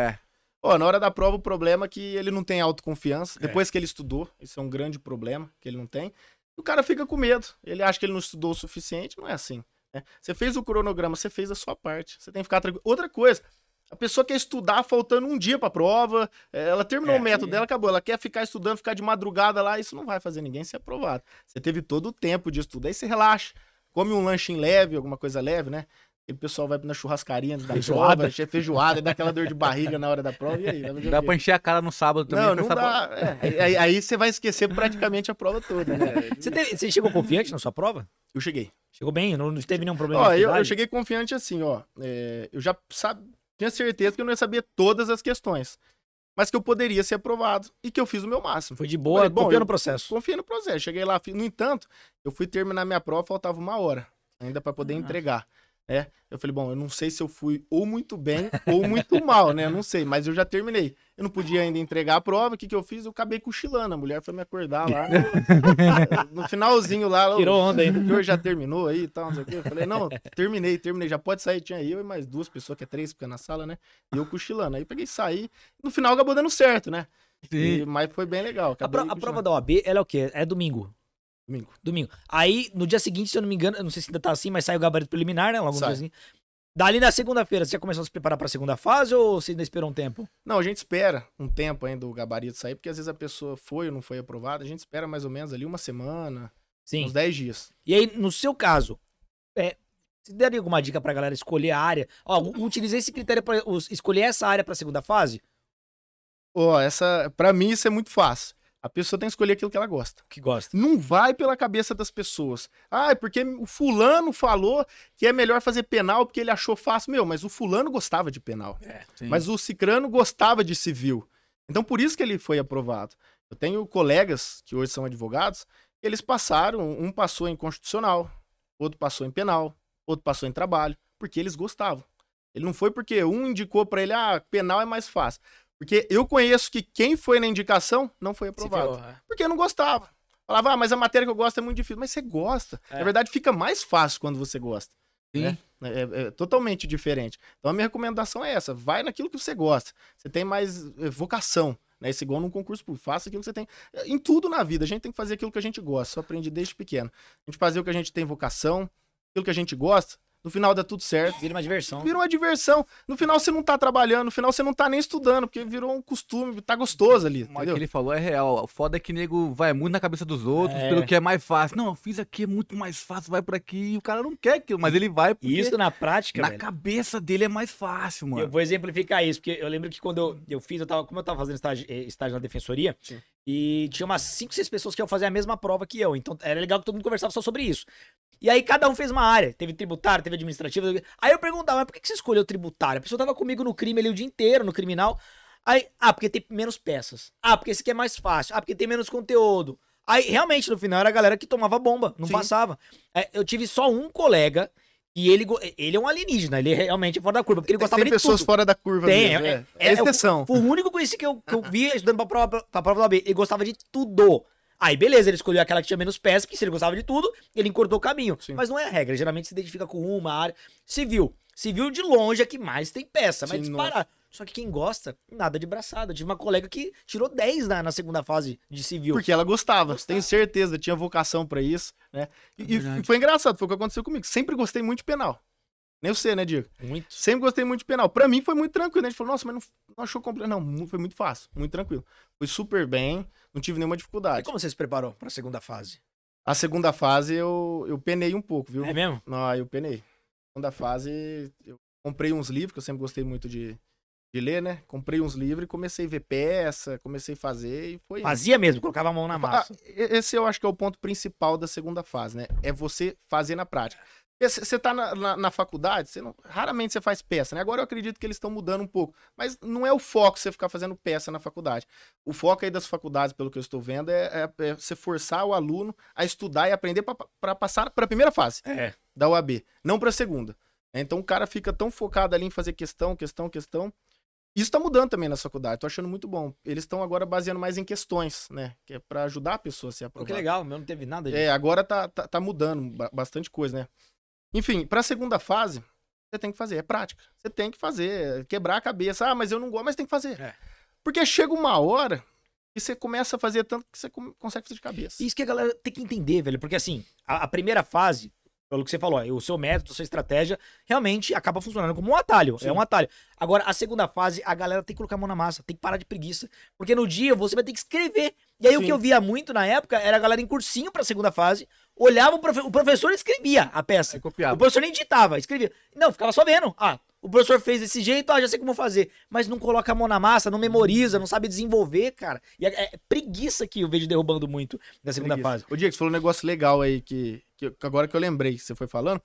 Na hora da prova, o problema é que ele não tem autoconfiança. Depois que ele estudou, isso é um grande problema que ele não tem. O cara fica com medo. Ele acha que ele não estudou o suficiente. Não é assim, né? Você fez o cronograma, você fez a sua parte. Você tem que ficar tranquilo. Outra coisa, a pessoa quer estudar faltando um dia pra prova. Ela terminou o método dela, acabou. Ela quer ficar estudando, ficar de madrugada lá. Isso não vai fazer ninguém ser aprovado. Você teve todo o tempo de estudo. Aí você relaxa. Come um lanchinho leve, alguma coisa leve, né? E o pessoal vai na churrascaria da prova, feijoada, dá aquela dor de barriga na hora da prova, e aí? Dá pra encher a cara no sábado também. Não dá. Aí você vai esquecer praticamente a prova toda, né? Você chegou confiante na sua prova? Eu cheguei. Chegou bem? Não teve nenhum problema? Eu cheguei confiante assim, eu já tinha certeza que eu não ia saber todas as questões, mas que eu poderia ser aprovado e que eu fiz o meu máximo. Foi de boa, confiei no processo. Confiei no processo. Cheguei lá, no entanto, eu fui terminar minha prova, faltava 1 hora ainda para poder entregar. Eu falei, eu não sei se eu fui ou muito bem ou muito mal, né? Eu não sei, mas eu já terminei. Eu não podia ainda entregar a prova, o que eu fiz? Eu acabei cochilando, a mulher foi me acordar lá. No finalzinho lá, tirou onda ainda. O senhor já terminou aí e tal, não sei o quê. Eu falei, não, terminei, já pode sair. Tinha eu e mais 2 pessoas, que é 3 ficando na sala, né? E eu cochilando. Aí peguei e saí, no final acabou dando certo, né? Mas foi bem legal. A prova da OAB, ela é o quê? É domingo? Domingo. Aí, no dia seguinte, se eu não me engano, eu não sei se ainda tá assim, mas sai o gabarito preliminar, né? Alguma coisa assim. Dali na segunda-feira, você já começou a se preparar pra segunda fase ou você ainda esperou um tempo? Não, a gente espera um tempo ainda o gabarito sair, porque às vezes a pessoa foi ou não foi aprovada, a gente espera mais ou menos ali 1 semana, uns 10 dias. E aí, no seu caso, você daria alguma dica pra galera escolher a área? Utilizei esse critério pra escolher essa área pra segunda fase? Pra mim isso é muito fácil. A pessoa tem que escolher aquilo que ela gosta. Que gosta. Não vai pela cabeça das pessoas. Porque o fulano falou que é melhor fazer penal porque ele achou fácil. Mas o fulano gostava de penal. Mas o cicrano gostava de civil. Então, por isso que ele foi aprovado. Eu tenho colegas que hoje são advogados, eles passaram, um passou em constitucional, outro passou em penal, outro passou em trabalho, porque eles gostavam. Ele não foi porque um indicou pra ele, penal é mais fácil. Porque eu conheço que quem foi na indicação não foi aprovado. Porque não gostava. Falava, mas a matéria que eu gosto é muito difícil. Mas você gosta. Na verdade, fica mais fácil quando você gosta. Sim. Né? É totalmente diferente. Então, a minha recomendação é essa. Vai naquilo que você gosta. Você tem mais vocação. Né? Esse igual num concurso público. Faça aquilo que você tem. Em tudo na vida, a gente tem que fazer aquilo que a gente gosta. Só aprendi desde pequeno. A gente fazer o que a gente tem vocação, aquilo que a gente gosta. No final dá tudo certo. Vira uma diversão. Vira uma diversão. No final você não tá trabalhando, no final você não tá nem estudando, porque virou um costume, tá gostoso ali. Mas o que ele falou é real. O foda é que o nego vai muito na cabeça dos outros, pelo que é mais fácil. Não, eu fiz aqui, é muito mais fácil, vai por aqui. E o cara não quer aquilo, mas ele vai porque... Isso na prática, na cabeça dele é mais fácil, mano. Eu vou exemplificar isso, porque eu lembro que quando eu fiz, como eu tava fazendo estágio na defensoria, E tinha umas 5, 6 pessoas que iam fazer a mesma prova que eu. Então era legal que todo mundo conversava só sobre isso. E aí cada um fez uma área. Teve tributário, teve administrativo. Aí eu perguntava, mas por que você escolheu tributário? A pessoa tava comigo no crime ali o dia inteiro, no criminal. Aí, porque tem menos peças. Porque esse aqui é mais fácil. Porque tem menos conteúdo. Aí, realmente, no final, era a galera que tomava bomba, não passava. Eu tive só um colega, e ele é um alienígena, ele realmente é fora da curva, porque ele gostava de tudo. Tem pessoas fora da curva mesmo, é exceção. Foi o único conhecido que eu vi estudando pra prova da OAB, ele gostava de tudo. Aí, beleza, ele escolheu aquela que tinha menos peças, porque se ele gostava de tudo, ele encurtou o caminho. Sim. Mas não é a regra, geralmente se identifica com uma área. Civil de longe é que mais tem peça, mas disparar. Só que quem gosta, nada de braçada. Eu tive uma colega que tirou 10 na segunda fase de civil. Porque ela gostava. Tenho certeza, tinha vocação pra isso, né? E foi engraçado, foi o que aconteceu comigo. Sempre gostei muito de penal. Nem você, né, Diego? Muito. Sempre gostei muito de penal. Pra mim foi muito tranquilo, né? A gente falou, nossa, mas não achou complicado. Não, foi muito fácil, muito tranquilo. Foi super bem, não tive nenhuma dificuldade. E como você se preparou pra segunda fase? A segunda fase eu penei um pouco, viu? É mesmo? Não, eu penei. Segunda fase, eu comprei uns livros, que eu sempre gostei muito de ler, né? Comprei uns livros e comecei a ver peça, comecei a fazer e foi... Fazia mesmo, colocava a mão na massa. Esse eu acho que é o ponto principal da segunda fase, né? É você fazer na prática. Você tá na faculdade, raramente você faz peça, né? Agora eu acredito que eles estão mudando um pouco, mas não é o foco você ficar fazendo peça na faculdade. O foco aí das faculdades, pelo que eu estou vendo, é você forçar o aluno a estudar e aprender para passar para a primeira fase da UAB, não para a segunda. Então o cara fica tão focado ali em fazer questão. Isso tá mudando também na faculdade, tô achando muito bom. Eles estão agora baseando mais em questões, né? Que é pra ajudar a pessoa a ser aprovada. Que legal, meu não teve nada disso. Agora tá mudando bastante coisa, né? Enfim, pra segunda fase, você tem que fazer, é prática. Você tem que fazer, quebrar a cabeça. Mas eu não gosto, mas tem que fazer. Porque chega uma hora e você começa a fazer tanto que você consegue fazer de cabeça. Isso que a galera tem que entender, velho. Porque assim, a primeira fase... Pelo que você falou, o seu método, a sua estratégia realmente acaba funcionando como um atalho. Sim. É um atalho. Agora, a segunda fase, a galera tem que colocar a mão na massa, tem que parar de preguiça. Porque no dia você vai ter que escrever. E aí o que eu via muito na época era a galera em cursinho pra segunda fase, olhava o professor escrevia a peça. O professor nem digitava, escrevia. Não, ficava só vendo. O professor fez desse jeito, já sei como fazer. Mas não coloca a mão na massa, não memoriza, não sabe desenvolver, cara. E é preguiça que eu vejo derrubando muito na segunda fase. Ô, Diego, você falou um negócio legal aí, que agora que eu lembrei, que você foi falando.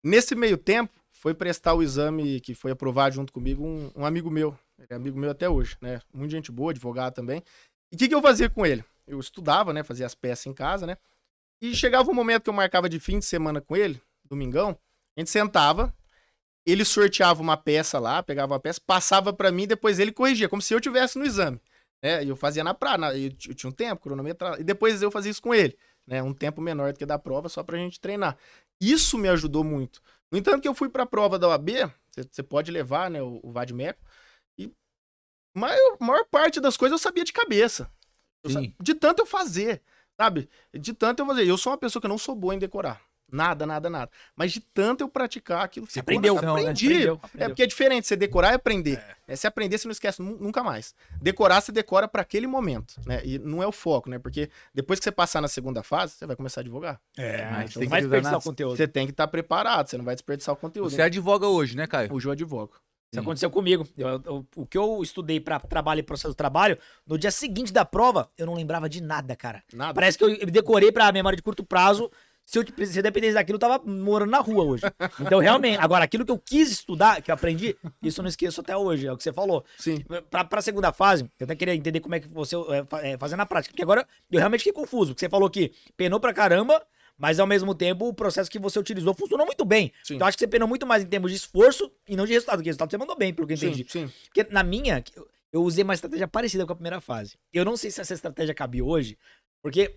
Nesse meio tempo, foi prestar o exame que foi aprovado junto comigo um amigo meu. Ele é amigo meu até hoje, né? Muita gente boa, advogado também. E o que eu fazia com ele? Eu estudava, né? Fazia as peças em casa, né? E chegava um momento que eu marcava de fim de semana com ele, domingão, a gente sentava, ele sorteava uma peça lá, pegava uma peça, passava pra mim, depois ele corrigia, como se eu tivesse no exame. E eu fazia na praia, eu tinha um tempo, cronometrado, e depois eu fazia isso com ele, né? Um tempo menor do que da prova, só pra gente treinar. Isso me ajudou muito. No entanto, que eu fui pra prova da OAB, você pode levar, né, o Vadimeco, e a maior parte das coisas eu sabia de cabeça. De tanto eu fazer, sabe? De tanto eu fazer. Eu sou uma pessoa que eu não sou boa em decorar. Nada. Mas de tanto eu praticar aquilo... Você aprendeu. Aprendi. Aprendeu. Porque é diferente, você decorar e aprender. Se aprender, você não esquece nunca mais. Decorar, você decora para aquele momento, né? E não é o foco, né? Porque depois que você passar na segunda fase, você vai começar a advogar. Mas você não vai desperdiçar o conteúdo. Você tem que estar preparado, você não vai desperdiçar o conteúdo. Você advoga hoje, né, Caio? Hoje eu advogo. Isso aconteceu comigo. O que eu estudei pra trabalho e processo do trabalho, no dia seguinte da prova, eu não lembrava de nada, cara. Nada. Parece que eu decorei pra memória de curto prazo. Se eu dependesse daquilo, eu tava morando na rua hoje. Então, realmente, agora, aquilo que eu quis estudar, que eu aprendi, isso eu não esqueço até hoje, é o que você falou. Sim. Pra segunda fase, eu até queria entender como é que você fazer na prática, porque agora eu realmente fiquei confuso, porque você falou que penou pra caramba, mas ao mesmo tempo o processo que você utilizou funcionou muito bem. Sim. Então, acho que você penou muito mais em termos de esforço e não de resultado, porque resultado você mandou bem, pelo que eu entendi. Sim. Porque na minha, eu usei uma estratégia parecida com a primeira fase. Eu não sei se essa estratégia cabe hoje, porque...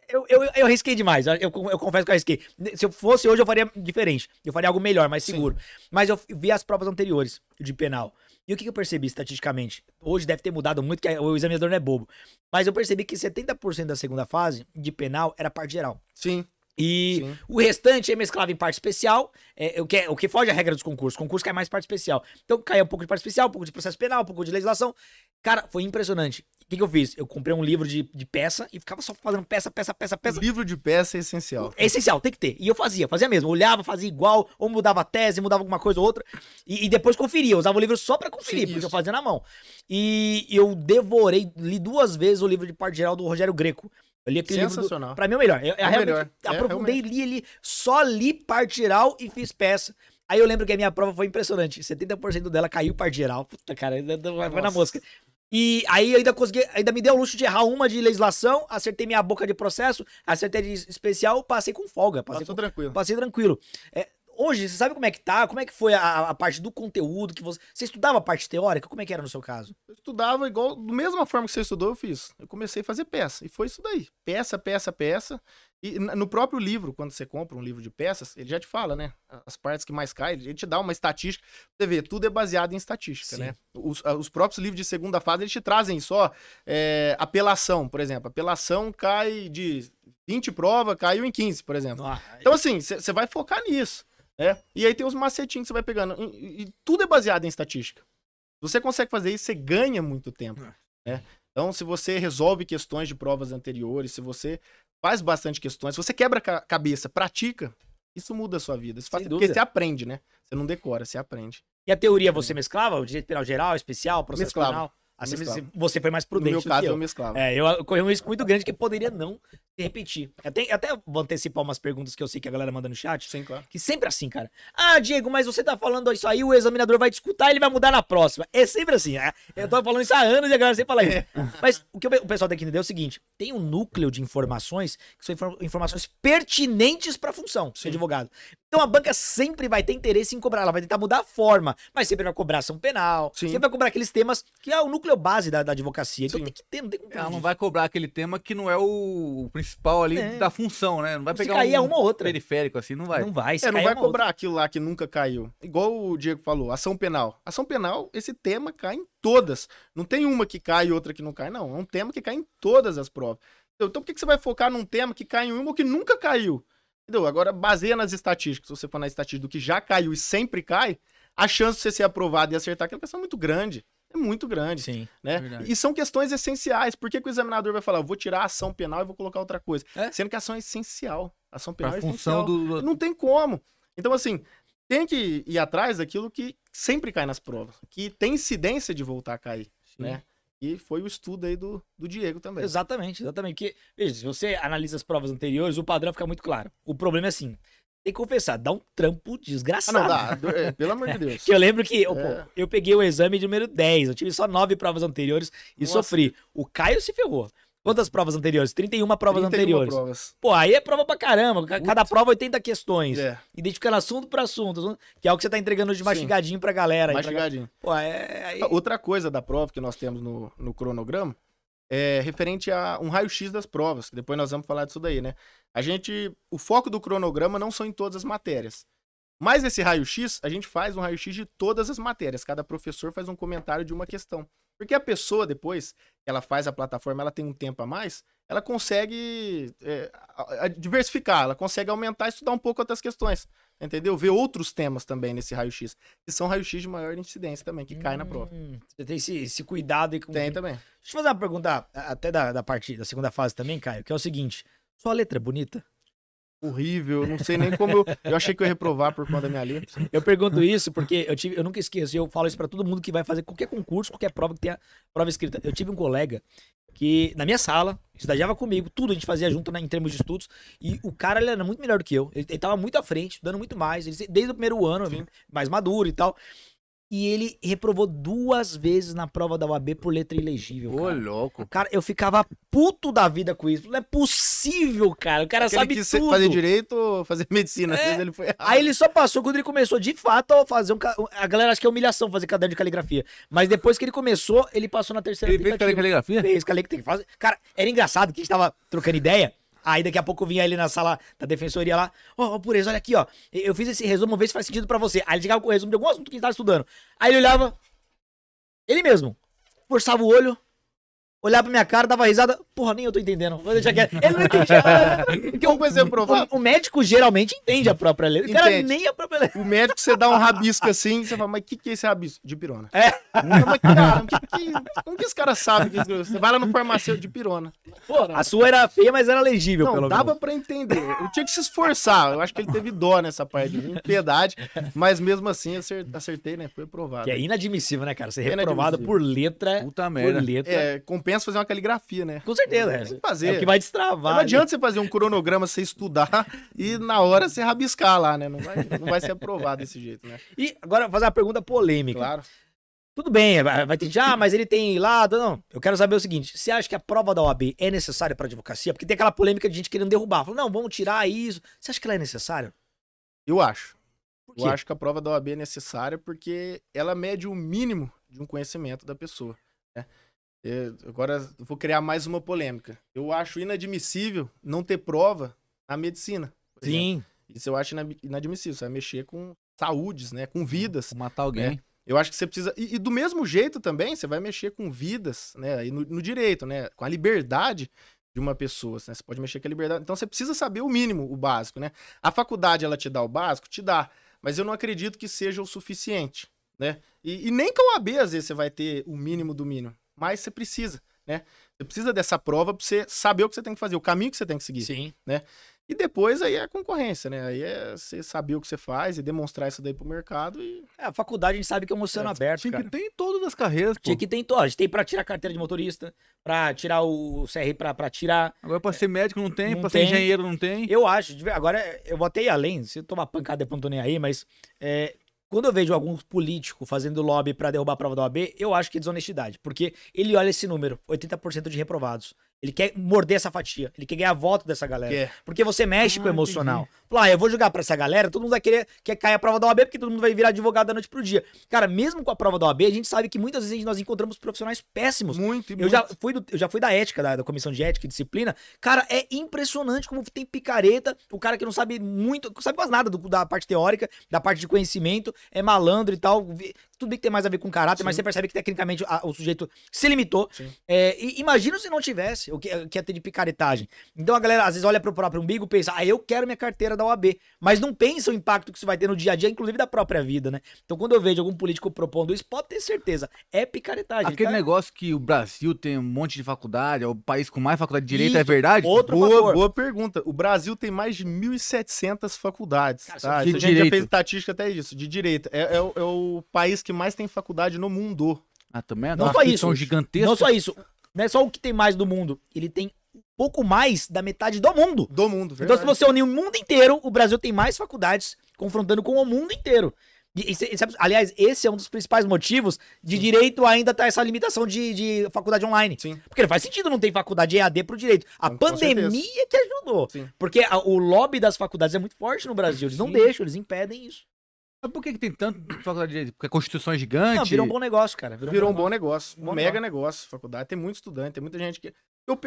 Eu arrisquei demais, eu confesso que eu arrisquei. Se eu fosse hoje, eu faria diferente. Eu faria algo melhor, mais seguro. Sim. Mas eu vi as provas anteriores de penal. E o que eu percebi estatisticamente? Hoje deve ter mudado muito, que o examinador não é bobo. Mas eu percebi que 70% da segunda fase de penal era parte geral. Sim. E Sim. o restante aí mesclava em parte especial, o que foge à regra dos concursos. Concurso cai mais parte especial. Então caia um pouco de parte especial, um pouco de processo penal, um pouco de legislação. Cara, foi impressionante. O que eu fiz? Eu comprei um livro de peça e ficava só fazendo peça. O livro de peça é essencial. É essencial, tem que ter. E eu fazia mesmo. Olhava, fazia igual, ou mudava a tese, mudava alguma coisa ou outra. E depois conferia. Eu usava o livro só pra conferir, Sim, porque isso. eu fazia na mão. E eu devorei, li 2 vezes o livro de parte geral do Rogério Greco. Eu li aquele livro. Sensacional. Pra mim é o melhor. Eu realmente melhor. aprofundei, li, só li parte geral e fiz peça. Aí eu lembro que a minha prova foi impressionante. 70% dela caiu parte geral. Puta, cara, vai na mosca. E aí eu ainda consegui, ainda me deu o luxo de errar uma de legislação, acertei minha boca de processo, acertei de especial, passei com folga. Passou tranquilo. Passei tranquilo. Hoje, você sabe como é que tá? Como é que foi a parte do conteúdo que você estudava a parte teórica? Como é que era no seu caso? Eu estudava igual, da mesma forma que você estudou, eu fiz. Eu comecei a fazer peça. E foi isso daí. Peça, peça, peça. E no próprio livro, quando você compra um livro de peças, ele já te fala, né? As partes que mais caem, ele te dá uma estatística. Você vê, tudo é baseado em estatística, né? Os próprios livros de segunda fase, eles te trazem só apelação, por exemplo. Apelação cai de 20 provas, caiu em 15, por exemplo. Então, assim, você vai focar nisso. E aí tem os macetinhos que você vai pegando. E tudo é baseado em estatística. Se você consegue fazer isso, você ganha muito tempo. Então, se você resolve questões de provas anteriores, se você faz bastante questões, se você quebra a cabeça, pratica, isso muda a sua vida. Isso faz, porque você aprende, né? Você não decora, você aprende. E a teoria você mesclava? O direito penal geral, especial, processo Mesclava. penal? Assim, você foi mais prudente. No meu caso, eu eu mesclava. Eu corri um risco muito grande que poderia não se repetir. Até vou antecipar umas perguntas que eu sei que a galera manda no chat. Sim, claro. Que sempre é assim, cara. Ah, Diego, mas você tá falando isso aí, o examinador vai te escutar e ele vai mudar na próxima. É sempre assim. Eu tô falando isso há anos e a galera sempre fala isso. Mas o que o pessoal tem que entender é o seguinte: tem um núcleo de informações que são informações pertinentes pra função de advogado. Então a banca sempre vai ter interesse em cobrar, ela vai tentar mudar a forma, mas sempre vai cobrar ação penal, sempre vai cobrar aqueles temas que é o núcleo base da advocacia. Então tem que ter, não tem como. Ela não vai cobrar aquele tema que não é o principal ali da função, né? Não vai pegar cair uma ou outra. periférico assim, não vai. Não vai, não vai cobrar aquilo lá que nunca caiu. Igual o Diego falou, ação penal. Ação penal, esse tema cai em todas. Não tem uma que cai e outra que não cai, não. É um tema que cai em todas as provas. Então por que você vai focar num tema que cai em uma ou que nunca caiu? Entendeu? Agora, baseia nas estatísticas. Se você for na estatística do que já caiu e sempre cai, a chance de você ser aprovado e acertar aquela questão é muito grande. É muito grande. Sim, né? E são questões essenciais. Por que o examinador vai falar, eu vou tirar a ação penal e vou colocar outra coisa? Sendo que a ação é essencial. A ação penal é essencial. Não tem como. Então, assim, tem que ir atrás daquilo que sempre cai nas provas. Que tem incidência de voltar a cair, né? E foi o estudo aí do Diego também. Exatamente. Porque, veja, se você analisa as provas anteriores, o padrão fica muito claro. O problema é assim, tem que confessar, dá um trampo desgraçado. Não dá, pelo amor de Deus. Que eu lembro que eu peguei o exame de número 10, eu tive só 9 provas anteriores e sofri. O Caio se ferrou. Quantas provas anteriores? 31 provas anteriores. Provas. Pô, aí é prova pra caramba. Cada prova 80 questões. Identificando assunto por assunto. Que é o que você tá entregando de mastigadinho pra galera. Mastigadinho. Pô, Outra coisa da prova que nós temos no cronograma é referente a um raio-x das provas. Que depois nós vamos falar disso daí, né? O foco do cronograma não são em todas as matérias. Mas esse raio-x, a gente faz um raio-x de todas as matérias. Cada professor faz um comentário de uma questão. Porque a pessoa, depois que ela faz a plataforma, ela tem um tempo a mais, ela consegue diversificar, ela consegue aumentar e estudar um pouco outras questões. Entendeu? Ver outros temas também nesse raio-x. Que são raio-x de maior incidência também, que cai na prova. Você tem esse cuidado aí com... Tem também. Deixa eu fazer uma pergunta, até da parte da segunda fase também, Caio, que é o seguinte: sua letra é bonita? Horrível, não sei nem como eu achei que eu ia reprovar por conta da minha letra. Eu pergunto isso porque eu nunca esqueço, eu falo isso pra todo mundo que vai fazer qualquer concurso, qualquer prova que tenha prova escrita. Eu tive um colega que, na minha sala, estagiava comigo, tudo a gente fazia junto em termos de estudos, e o cara, ele era muito melhor do que eu, ele tava muito à frente, estudando muito mais, desde o primeiro ano, mais maduro e tal. E ele reprovou 2 vezes na prova da UAB por letra ilegível. Ô, louco. Cara, eu ficava puto da vida com isso. Não é possível, cara. O cara sabe tudo. Fazer direito ou fazer medicina. Às vezes ele foi errado. Aí ele só passou quando ele começou, de fato, a fazer a galera acha que é humilhação fazer caderno de caligrafia. Mas depois que ele começou, ele passou na terceira tentativa. Ele fez caligrafia? Fez caligrafia. Tem que fazer. Cara, era engraçado que a gente tava trocando ideia. Aí daqui a pouco eu vinha ele na sala da defensoria lá. Pureza, olha aqui, ó. Eu fiz esse resumo, vamos ver se faz sentido pra você. Aí ele chegava com o resumo de algum assunto que a gente tava estudando. Aí ele olhava. Ele mesmo. Forçava o olho. olhar pra minha cara, dava risada. Porra, nem eu tô entendendo. Vou deixar quieto. Ele não entendia. Porque Como vai ser provado? o médico geralmente entende a própria letra. O cara Entende. nem a própria letra. O médico, você dá um rabisco assim, você fala, mas o que é esse rabisco? De pirona. Mas, cara, como que esse cara sabe? Você vai lá no farmacêutico de pirona. Pô, a sua era feia, mas era legível, Não, pelo dava menos. pra entender. Eu tinha que se esforçar. Eu acho que ele teve dó nessa parte, piedade. Mas mesmo assim, acertei, né? Foi aprovado. Que é inadmissível, né, cara? Ser É reprovado por letra. Puta merda. Por letra. É, compensa fazer uma caligrafia, né? Com certeza. Tem que fazer. É o que vai destravar. Não adianta você fazer um cronograma, você estudar e na hora você rabiscar lá, né? Não vai ser aprovado desse jeito, né? E agora, fazer uma pergunta polêmica. Claro. Tudo bem, vai ter mas ele tem lá. Não, eu quero saber o seguinte: você acha que a prova da OAB é necessária para advocacia? Porque tem aquela polêmica de gente querendo derrubar. Falando, não, vamos tirar isso. Você acha que ela é necessária? Eu acho. Por quê? Eu acho que a prova da OAB é necessária porque ela mede o mínimo de um conhecimento da pessoa, né? Agora, eu vou criar mais uma polêmica. Eu acho inadmissível não ter prova na medicina. por exemplo. Sim. Isso eu acho inadmissível. Você vai mexer com saúdes, né? Com vidas. Vou matar alguém. Eu acho que você precisa... E do mesmo jeito também, você vai mexer com vidas, né? E no direito, né? Com a liberdade de uma pessoa, né? Você pode mexer com a liberdade. Então, você precisa saber o mínimo, o básico, né? A faculdade, ela te dá o básico? Te dá. Mas eu não acredito que seja o suficiente, né? E nem com a OAB, às vezes, você vai ter o mínimo do mínimo. Mas você precisa, né? Você precisa dessa prova pra você saber o que você tem que fazer, o caminho que você tem que seguir. Sim. E depois aí é a concorrência, né? Aí é você saber o que você faz e demonstrar isso daí pro mercado e... A faculdade a gente sabe que é um oceano aberto, Tinha cara. que ter em todas as carreiras, pô. Tinha que ter em todas. A gente tem pra tirar a carteira de motorista, pra tirar o CR pra tirar. Agora pra ser médico não tem, Não pra tem. ser engenheiro não tem. Eu acho, agora eu vou até ir além, se tomar pancada depois não tô nem aí, mas quando eu vejo alguns políticos fazendo lobby pra derrubar a prova da OAB, eu acho que é desonestidade, porque ele olha esse número, 80% de reprovados. Ele quer morder essa fatia, ele quer ganhar voto dessa galera. Porque você mexe com o emocional. Fala, eu vou jogar pra essa galera, todo mundo vai querer cair a prova da OAB, porque todo mundo vai virar advogado da noite pro dia. Cara, mesmo com a prova da OAB, a gente sabe que muitas vezes nós encontramos profissionais péssimos. Eu já fui da ética, da comissão de ética e disciplina. Cara, é impressionante como tem picareta, o cara que não sabe muito, não sabe quase nada da parte teórica, da parte de conhecimento, é malandro e tal. Tudo bem que tem mais a ver com caráter, mas você percebe que tecnicamente o sujeito se limitou. E imagina se não tivesse o que ia ter de picaretagem. Então a galera às vezes olha pro próprio umbigo e pensa, eu quero minha carteira da OAB, mas não pensa o impacto que isso vai ter no dia a dia, inclusive da própria vida, né? Então quando eu vejo algum político propondo isso, pode ter certeza, é picaretagem. Aquele negócio que o Brasil tem um monte de faculdade, é o país com mais faculdade de direito, é verdade? Boa pergunta. O Brasil tem mais de 1.700 faculdades. Cara, tá? de A gente já direito. fez estatística até isso, de direito. É o país que mais tem faculdade no mundo. Ah, também? Não Nossa, só eles isso. são gigantescos. Não só isso. Não é só o que tem mais do mundo. Ele tem um pouco mais da metade do mundo. Do mundo, Então, verdade. se você unir o mundo inteiro, o Brasil tem mais faculdades confrontando com o mundo inteiro. Aliás, esse é um dos principais motivos de direito ainda tá essa limitação de faculdade online. Sim. Porque não faz sentido não ter faculdade EAD pro direito. A Com pandemia que ajudou. Sim. Porque o lobby das faculdades é muito forte no Brasil. Eles não deixam, eles impedem isso. Mas por que tem tanto faculdade de direito? Porque a Constituição é gigante? Não, virou um bom negócio, cara. Virou um bom negócio. Bom Um mega negócio. Faculdade tem muito estudante, tem muita gente que...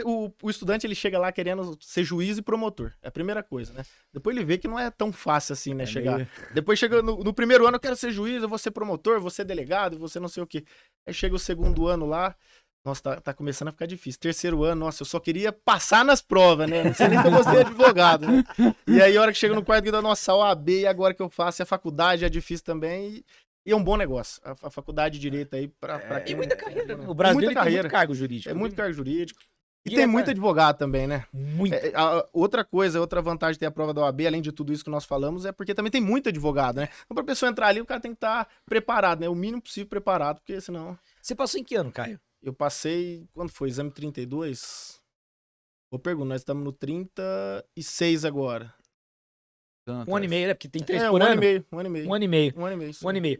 O estudante, ele chega lá querendo ser juiz e promotor. É a primeira coisa, né? Depois ele vê que não é tão fácil assim, né? Chegar. Depois chega no primeiro ano, eu quero ser juiz, eu vou ser promotor, eu vou ser delegado, eu vou ser não sei o quê. Aí chega o segundo ano lá, nossa, tá começando a ficar difícil. Terceiro ano, nossa, eu só queria passar nas provas, né? Não sei nem que eu vou ser advogado, né? E aí, a hora que chega no quarto, que dá, nossa, a OAB, e agora que eu faço? E a faculdade é difícil também, e é um bom negócio. A faculdade de direito aí, pra E muita carreira, né? O Brasil ele tem muito cargo jurídico. É muito cargo jurídico. E E tem é, muito cara. advogado também, né? Muito. Outra coisa, outra vantagem de ter a prova da OAB, além de tudo isso que nós falamos, é porque também tem muito advogado, né? Então, pra pessoa entrar ali, o cara tem que estar preparado, né? O mínimo possível preparado, porque senão... Você passou em que ano, Caio? Eu passei... Quando foi? Exame 32? Vou perguntar, nós estamos no 36 agora. Tanto, Um ano e meio, né? Porque tem 3 um por ano ano. e meio, um ano e meio. Um ano e meio. Um ano e meio, sim. Um ano e meio.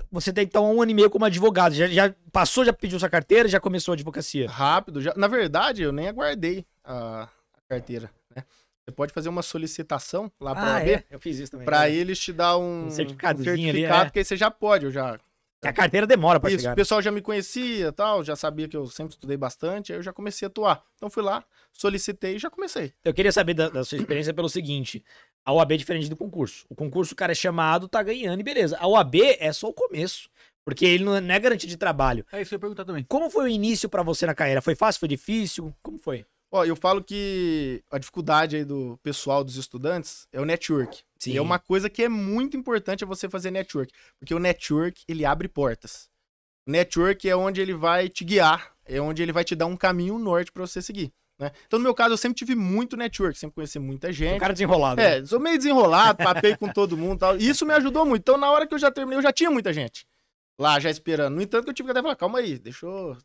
Você tem então 1 ano e meio como advogado. Já passou, já pediu sua carteira, já começou a advocacia. Rápido. Já... Na verdade, eu nem aguardei a carteira, né? Você pode fazer uma solicitação lá pra OAB, Eu fiz isso também. pra eles te dar um certificadozinho ali, certificado, que aí você já pode, eu já... A carteira demora pra Isso, chegar. o pessoal já me conhecia e tal, já sabia que eu sempre estudei bastante, aí eu já comecei a atuar. Então fui lá, solicitei e já comecei. Eu queria saber da sua experiência pelo seguinte: a OAB é diferente do concurso. O concurso, o cara é chamado, tá ganhando e beleza. A OAB é só o começo. Porque ele não é garantia de trabalho. É isso que eu ia perguntar também. Como foi o início pra você na carreira? Foi fácil, foi difícil? Como foi? Ó, eu falo que a dificuldade aí do pessoal, dos estudantes, é o network. Sim. E é uma coisa que é muito importante você fazer network. Porque o network, ele abre portas. O network é onde ele vai te guiar, é onde ele vai te dar um caminho norte pra você seguir. Né? Então, no meu caso, eu sempre tive muito network, sempre conheci muita gente. Um cara desenrolado. É, sou meio desenrolado, papei com todo mundo e tal. E isso me ajudou muito. Então, na hora que eu já terminei, eu já tinha muita gente lá, já esperando. No entanto, que eu tive que até falar, calma aí, deixa eu...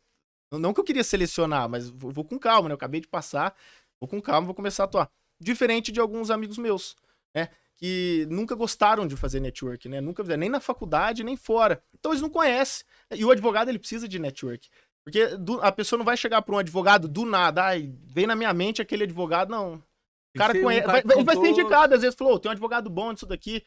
Não que eu queria selecionar, mas vou com calma, né? Eu acabei de passar, vou com calma, vou começar a atuar. Diferente de alguns amigos meus, né? Que nunca gostaram de fazer network, né? Nunca fizeram, nem na faculdade, nem fora. Então eles não conhecem. E o advogado, ele precisa de network. Porque a pessoa não vai chegar para um advogado do nada, ai, vem na minha mente aquele advogado, não. O cara conhece, ele vai ser indicado, às vezes, falou, tem um advogado bom disso daqui,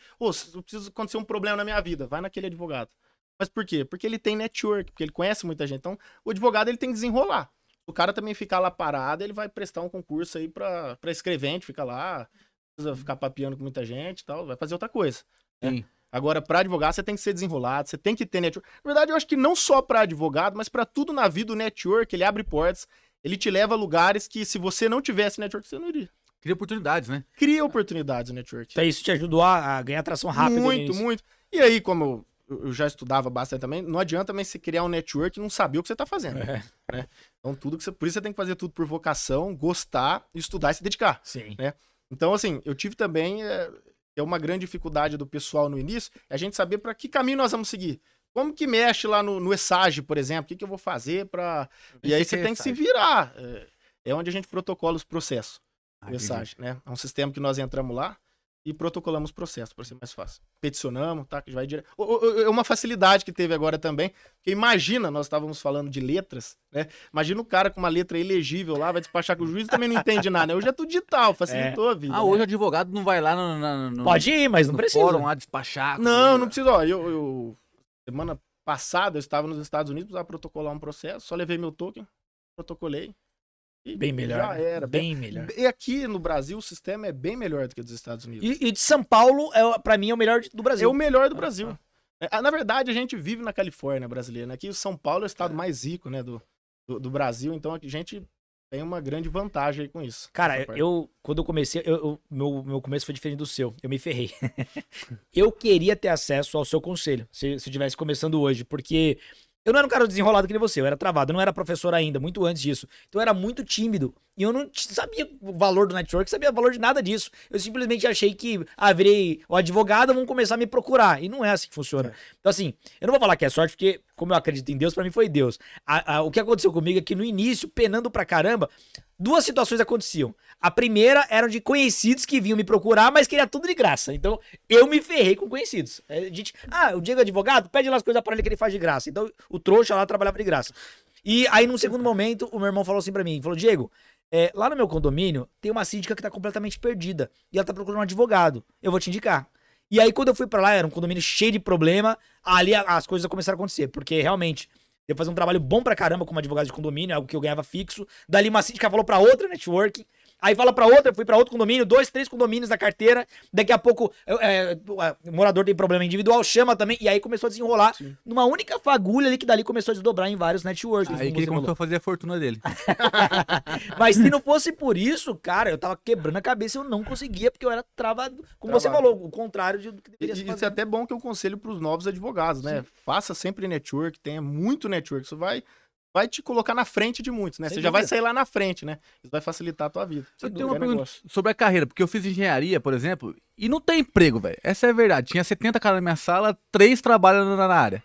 precisa acontecer um problema na minha vida, vai naquele advogado. Mas por quê? Porque ele tem network, porque ele conhece muita gente. Então, o advogado, ele tem que desenrolar. O cara também ficar lá parado, ele vai prestar um concurso aí pra escrevente, fica lá, precisa ficar papeando com muita gente e tal, vai fazer outra coisa. Né? Agora, pra advogado, você tem que ser desenrolado, você tem que ter network. Na verdade, eu acho que não só pra advogado, mas pra tudo na vida, o network, ele abre portas, ele te leva a lugares que, se você não tivesse network, você não iria. Cria oportunidades, né? Cria oportunidades o network. Então isso te ajudou a ganhar atração rápida. Muito, muito. E aí, como eu já estudava bastante também, não adianta também você criar um network e não saber o que você tá fazendo. Né? Então, tudo que você... Por isso você tem que fazer tudo por vocação, gostar, estudar e se dedicar. Sim. Né? Então, assim, eu tive também... É uma grande dificuldade do pessoal no início, é a gente saber para que caminho nós vamos seguir. Como que mexe lá no ESAGE, por exemplo? O que eu vou fazer para... E aí você tem que se virar. É onde a gente protocola os processos. O ESAGE, né? É um sistema que nós entramos lá e protocolamos o processo, para ser mais fácil. Peticionamos, tá? Que vai direto. É uma facilidade que teve agora também, porque imagina, nós estávamos falando de letras, né? Imagina o cara com uma letra ilegível lá, vai despachar com o juiz e também não entende nada, né? Hoje é tudo digital, facilitou a vida. Hoje o advogado não vai lá no Pode ir, mas não precisa. Fórum lá despachar. Não precisa. Ó, semana passada eu estava nos Estados Unidos, precisava protocolar um processo, só levei meu token, protocolei. E bem melhor. Já era. Bem melhor. E aqui no Brasil o sistema é bem melhor do que dos Estados Unidos. E de São Paulo, pra mim, é o melhor do Brasil. É o melhor do Brasil. Na verdade, a gente vive na Califórnia brasileira. Né? Aqui o São Paulo é o estado mais rico, né, do Brasil. Então a gente tem uma grande vantagem aí com isso. Cara, quando eu comecei, meu começo foi diferente do seu. Eu me ferrei. Eu queria ter acesso ao seu conselho, se eu estivesse começando hoje, porque... Eu não era um cara desenrolado que nem você, eu era travado, eu não era professor ainda, muito antes disso. Então eu era muito tímido e eu não sabia o valor do network, sabia o valor de nada disso. Eu simplesmente achei que, virei o advogado, vão começar a me procurar. E não é assim que funciona. Então assim, eu não vou falar que é sorte, porque como eu acredito em Deus, pra mim foi Deus. O que aconteceu comigo é que no início, penando pra caramba, duas situações aconteciam. A primeira eram de conhecidos que vinham me procurar, mas queria tudo de graça. Então, eu me ferrei com conhecidos. A gente, o Diego é advogado, pede lá as coisas pra ele que ele faz de graça. Então, o trouxa lá trabalhava de graça. E aí, num segundo momento, o meu irmão falou assim pra mim, falou, Diego, lá no meu condomínio, tem uma síndica que tá completamente perdida. E ela tá procurando um advogado. Eu vou te indicar. E aí, quando eu fui pra lá, era um condomínio cheio de problema, ali as coisas começaram a acontecer. Porque, realmente... Eu fazer um trabalho bom pra caramba como advogado de condomínio, algo que eu ganhava fixo. Dali uma síndica falou pra outra network. Aí fala pra outra, fui pra outro condomínio, 2, 3 condomínios da carteira. Daqui a pouco o morador tem problema individual, chama também. E aí começou a desenrolar numa única fagulha ali que dali começou a desdobrar em vários networks. Aí que ele começou a fazer a fortuna dele. Mas se não fosse por isso, cara, eu tava quebrando a cabeça, eu não conseguia, porque eu era travado. Como você falou, o contrário do que deveria ser. Isso é até bom que eu conselho pros novos advogados, né? Sim. Faça sempre network, tenha muito network. Isso vai te colocar na frente de muitos, né? Você já vai sair lá na frente, né? Isso vai facilitar a tua vida. Eu tenho uma pergunta sobre a carreira, porque eu fiz engenharia, por exemplo, e não tem emprego, velho. Essa é a verdade. Tinha 70 caras na minha sala, 3 trabalham na área.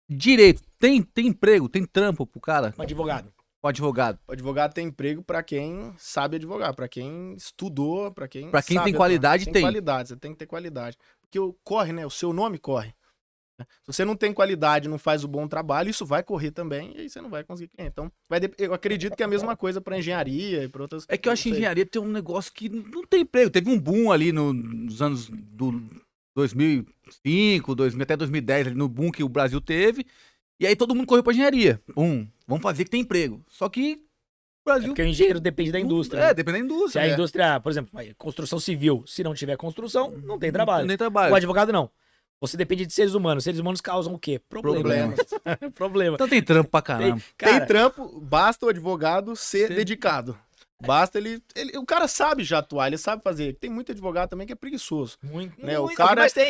Direito, tem emprego, tem trampo pro cara? Um advogado. O advogado. O advogado tem emprego pra quem sabe advogar, pra quem estudou, pra quem tem qualidade, tem. Qualidade, você tem que ter qualidade. Porque corre, né? O seu nome corre. Se você não tem qualidade, não faz o bom trabalho, isso vai correr também e aí você não vai conseguir cliente. Então, eu acredito que é a mesma coisa para engenharia e para outras coisas. É que eu acho que engenharia tem um negócio que não tem emprego. Teve um boom ali nos anos do 2005, até 2010, ali no boom que o Brasil teve. E aí todo mundo correu para engenharia. Vamos fazer que tem emprego. Só que o Brasil... Porque o engenheiro depende da indústria. Depende da indústria. Se a indústria, por exemplo, construção civil, se não tiver construção, não tem trabalho. Não tem trabalho. O advogado não. Você depende de seres humanos. Seres humanos causam o quê? Problema. Problema. Então tem trampo pra caramba. Tem trampo, basta o advogado ser dedicado. Basta o cara sabe já atuar, ele sabe fazer. Tem muito advogado também que é preguiçoso. Muito, né? muito,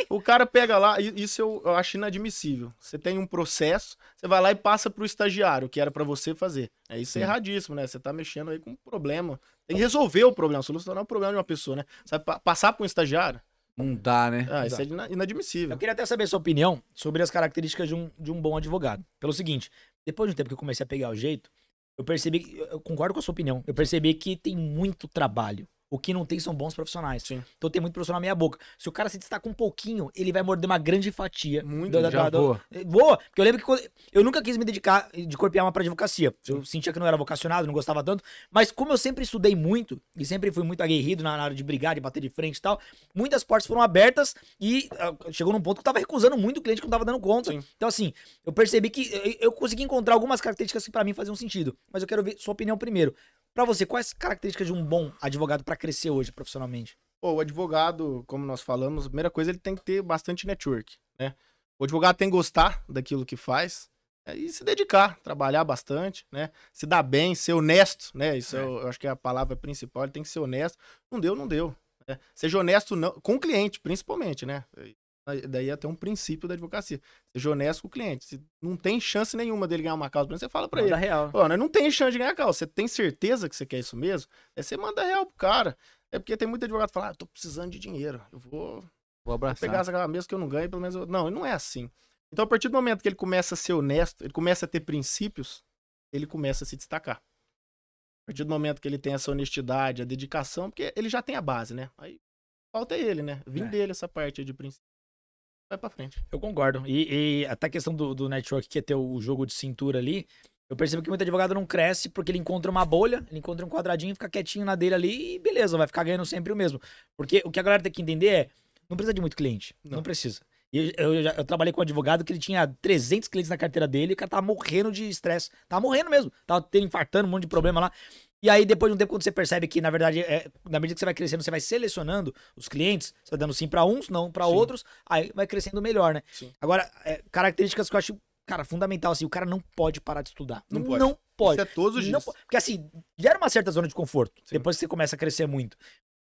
O cara pega lá, isso eu acho inadmissível. Você tem um processo, você vai lá e passa pro estagiário, que era pra você fazer. Isso é erradíssimo, né? Você tá mexendo aí com um problema. Tem que resolver o problema, solucionar o problema de uma pessoa, né? Sabe, passar pra um estagiário? Não dá, né? Isso é inadmissível. Eu queria até saber a sua opinião sobre as características de um bom advogado. Pelo seguinte, depois de um tempo que eu comecei a pegar o jeito, eu percebi, eu concordo com a sua opinião, eu percebi que tem muito trabalho. O que não tem são bons profissionais. Sim. Então tem muito profissional meia boca. Se o cara se destaca um pouquinho, ele vai morder uma grande fatia. Muito, Boa. Porque eu lembro que eu nunca quis me dedicar de corpo e alma pra advocacia. Eu sentia que não era vocacionado, não gostava tanto. Mas como eu sempre estudei muito, e sempre fui muito aguerrido na área de brigar, de bater de frente e tal, muitas portas foram abertas e chegou num ponto que eu tava recusando muito cliente que não tava dando conta. Sim. Então assim, eu percebi que eu consegui encontrar algumas características que pra mim faziam sentido. Mas eu quero ver sua opinião primeiro. Pra você, quais características de um bom advogado pra crescer hoje profissionalmente? O advogado, como nós falamos, a primeira coisa, ele tem que ter bastante network, né? O advogado tem que gostar daquilo que faz e se dedicar, trabalhar bastante, né? Se dar bem, ser honesto, né? Isso eu acho que é a palavra principal, ele tem que ser honesto. Não deu, não deu. Né? Seja honesto com o cliente, principalmente, né? Daí até um princípio da advocacia. Seja honesto com o cliente. Se não tem chance nenhuma dele ganhar uma causa, você fala pra ele. Real. Não tem chance de ganhar a causa. Você tem certeza que você quer isso mesmo? Aí você manda real pro cara. É porque tem muito advogado que fala, tô precisando de dinheiro. Eu vou abraçar. Pegar essa causa mesmo que eu não ganho, pelo menos Não, não é assim. Então, a partir do momento que ele começa a ser honesto, ele começa a ter princípios, ele começa a se destacar. A partir do momento que ele tem essa honestidade, a dedicação, porque ele já tem a base, né? Aí falta ele, né? Vim dele essa parte aí de princípio. Vai pra frente. Eu concordo. E até a questão do network, que é ter o jogo de cintura ali, eu percebo que muito advogado não cresce porque ele encontra uma bolha, ele encontra um quadradinho, fica quietinho na dele ali e beleza, vai ficar ganhando sempre o mesmo. Porque o que a galera tem que entender é, não precisa de muito cliente. Não precisa. E eu trabalhei com um advogado que ele tinha 300 clientes na carteira dele e o cara tava morrendo de estresse. Tava morrendo mesmo. Tava infartando, um monte de problema lá. E aí, depois de um tempo, quando você percebe que, na verdade, na medida que você vai crescendo, você vai selecionando os clientes, você vai dando sim pra uns, não pra outros, aí vai crescendo melhor, né? Sim. Agora, características que eu acho, cara, fundamental, assim, o cara não pode parar de estudar. Não pode. Não pode. Isso é todos os dias. Porque, assim, gera uma certa zona de conforto, depois que você começa a crescer muito.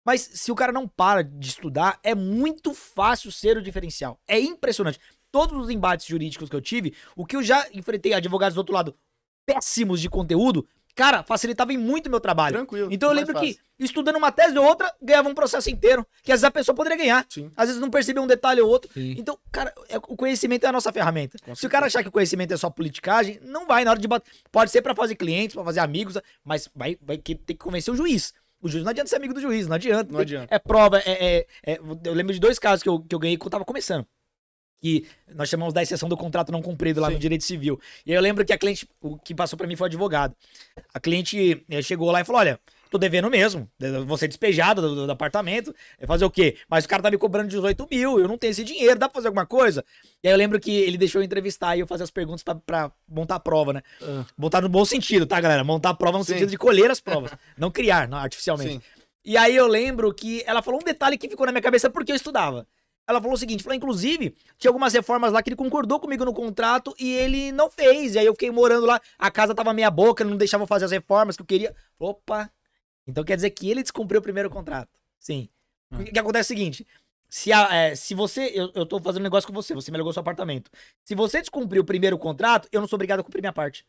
Mas se o cara não para de estudar, é muito fácil ser o diferencial. É impressionante. Todos os embates jurídicos que eu tive, o que eu já enfrentei advogados do outro lado péssimos de conteúdo, cara, facilitava em muito o meu trabalho. Tranquilo. Então eu lembro que, estudando uma tese ou outra, ganhava um processo inteiro, que às vezes a pessoa poderia ganhar. Sim. Às vezes não percebia um detalhe ou outro. Sim. Então, cara, o conhecimento é a nossa ferramenta. Se o cara achar que o conhecimento é só politicagem, não vai na hora de bater. Pode ser pra fazer clientes, pra fazer amigos, mas vai ter que convencer o juiz. O juiz não adianta ser amigo do juiz, não adianta. Não adianta. É prova, eu lembro de 2 casos que eu ganhei quando eu tava começando. Que nós chamamos da exceção do contrato não cumprido lá no direito civil. E aí eu lembro que a cliente, o que passou pra mim foi o advogado. A cliente chegou lá e falou, olha, tô devendo mesmo, vou ser despejado do apartamento, fazer o quê? Mas o cara tá me cobrando 18 mil, eu não tenho esse dinheiro, dá pra fazer alguma coisa? E aí eu lembro que ele deixou eu entrevistar e eu fazer as perguntas pra montar a prova, né? Montar no bom sentido, tá, galera? Montar a prova no sentido de colher as provas, não criar, não, artificialmente. Sim. E aí eu lembro que ela falou um detalhe que ficou na minha cabeça porque eu estudava. Ela falou o seguinte, inclusive, tinha algumas reformas lá que ele concordou comigo no contrato e ele não fez. E aí eu fiquei morando lá, a casa tava meia boca, ele não deixava eu fazer as reformas que eu queria. Opa, então quer dizer que ele descumpriu o primeiro contrato. Sim. O que acontece é o seguinte, se você, eu tô fazendo um negócio com você me alugou seu apartamento. Se você descumpriu o primeiro contrato, eu não sou obrigado a cumprir minha parte.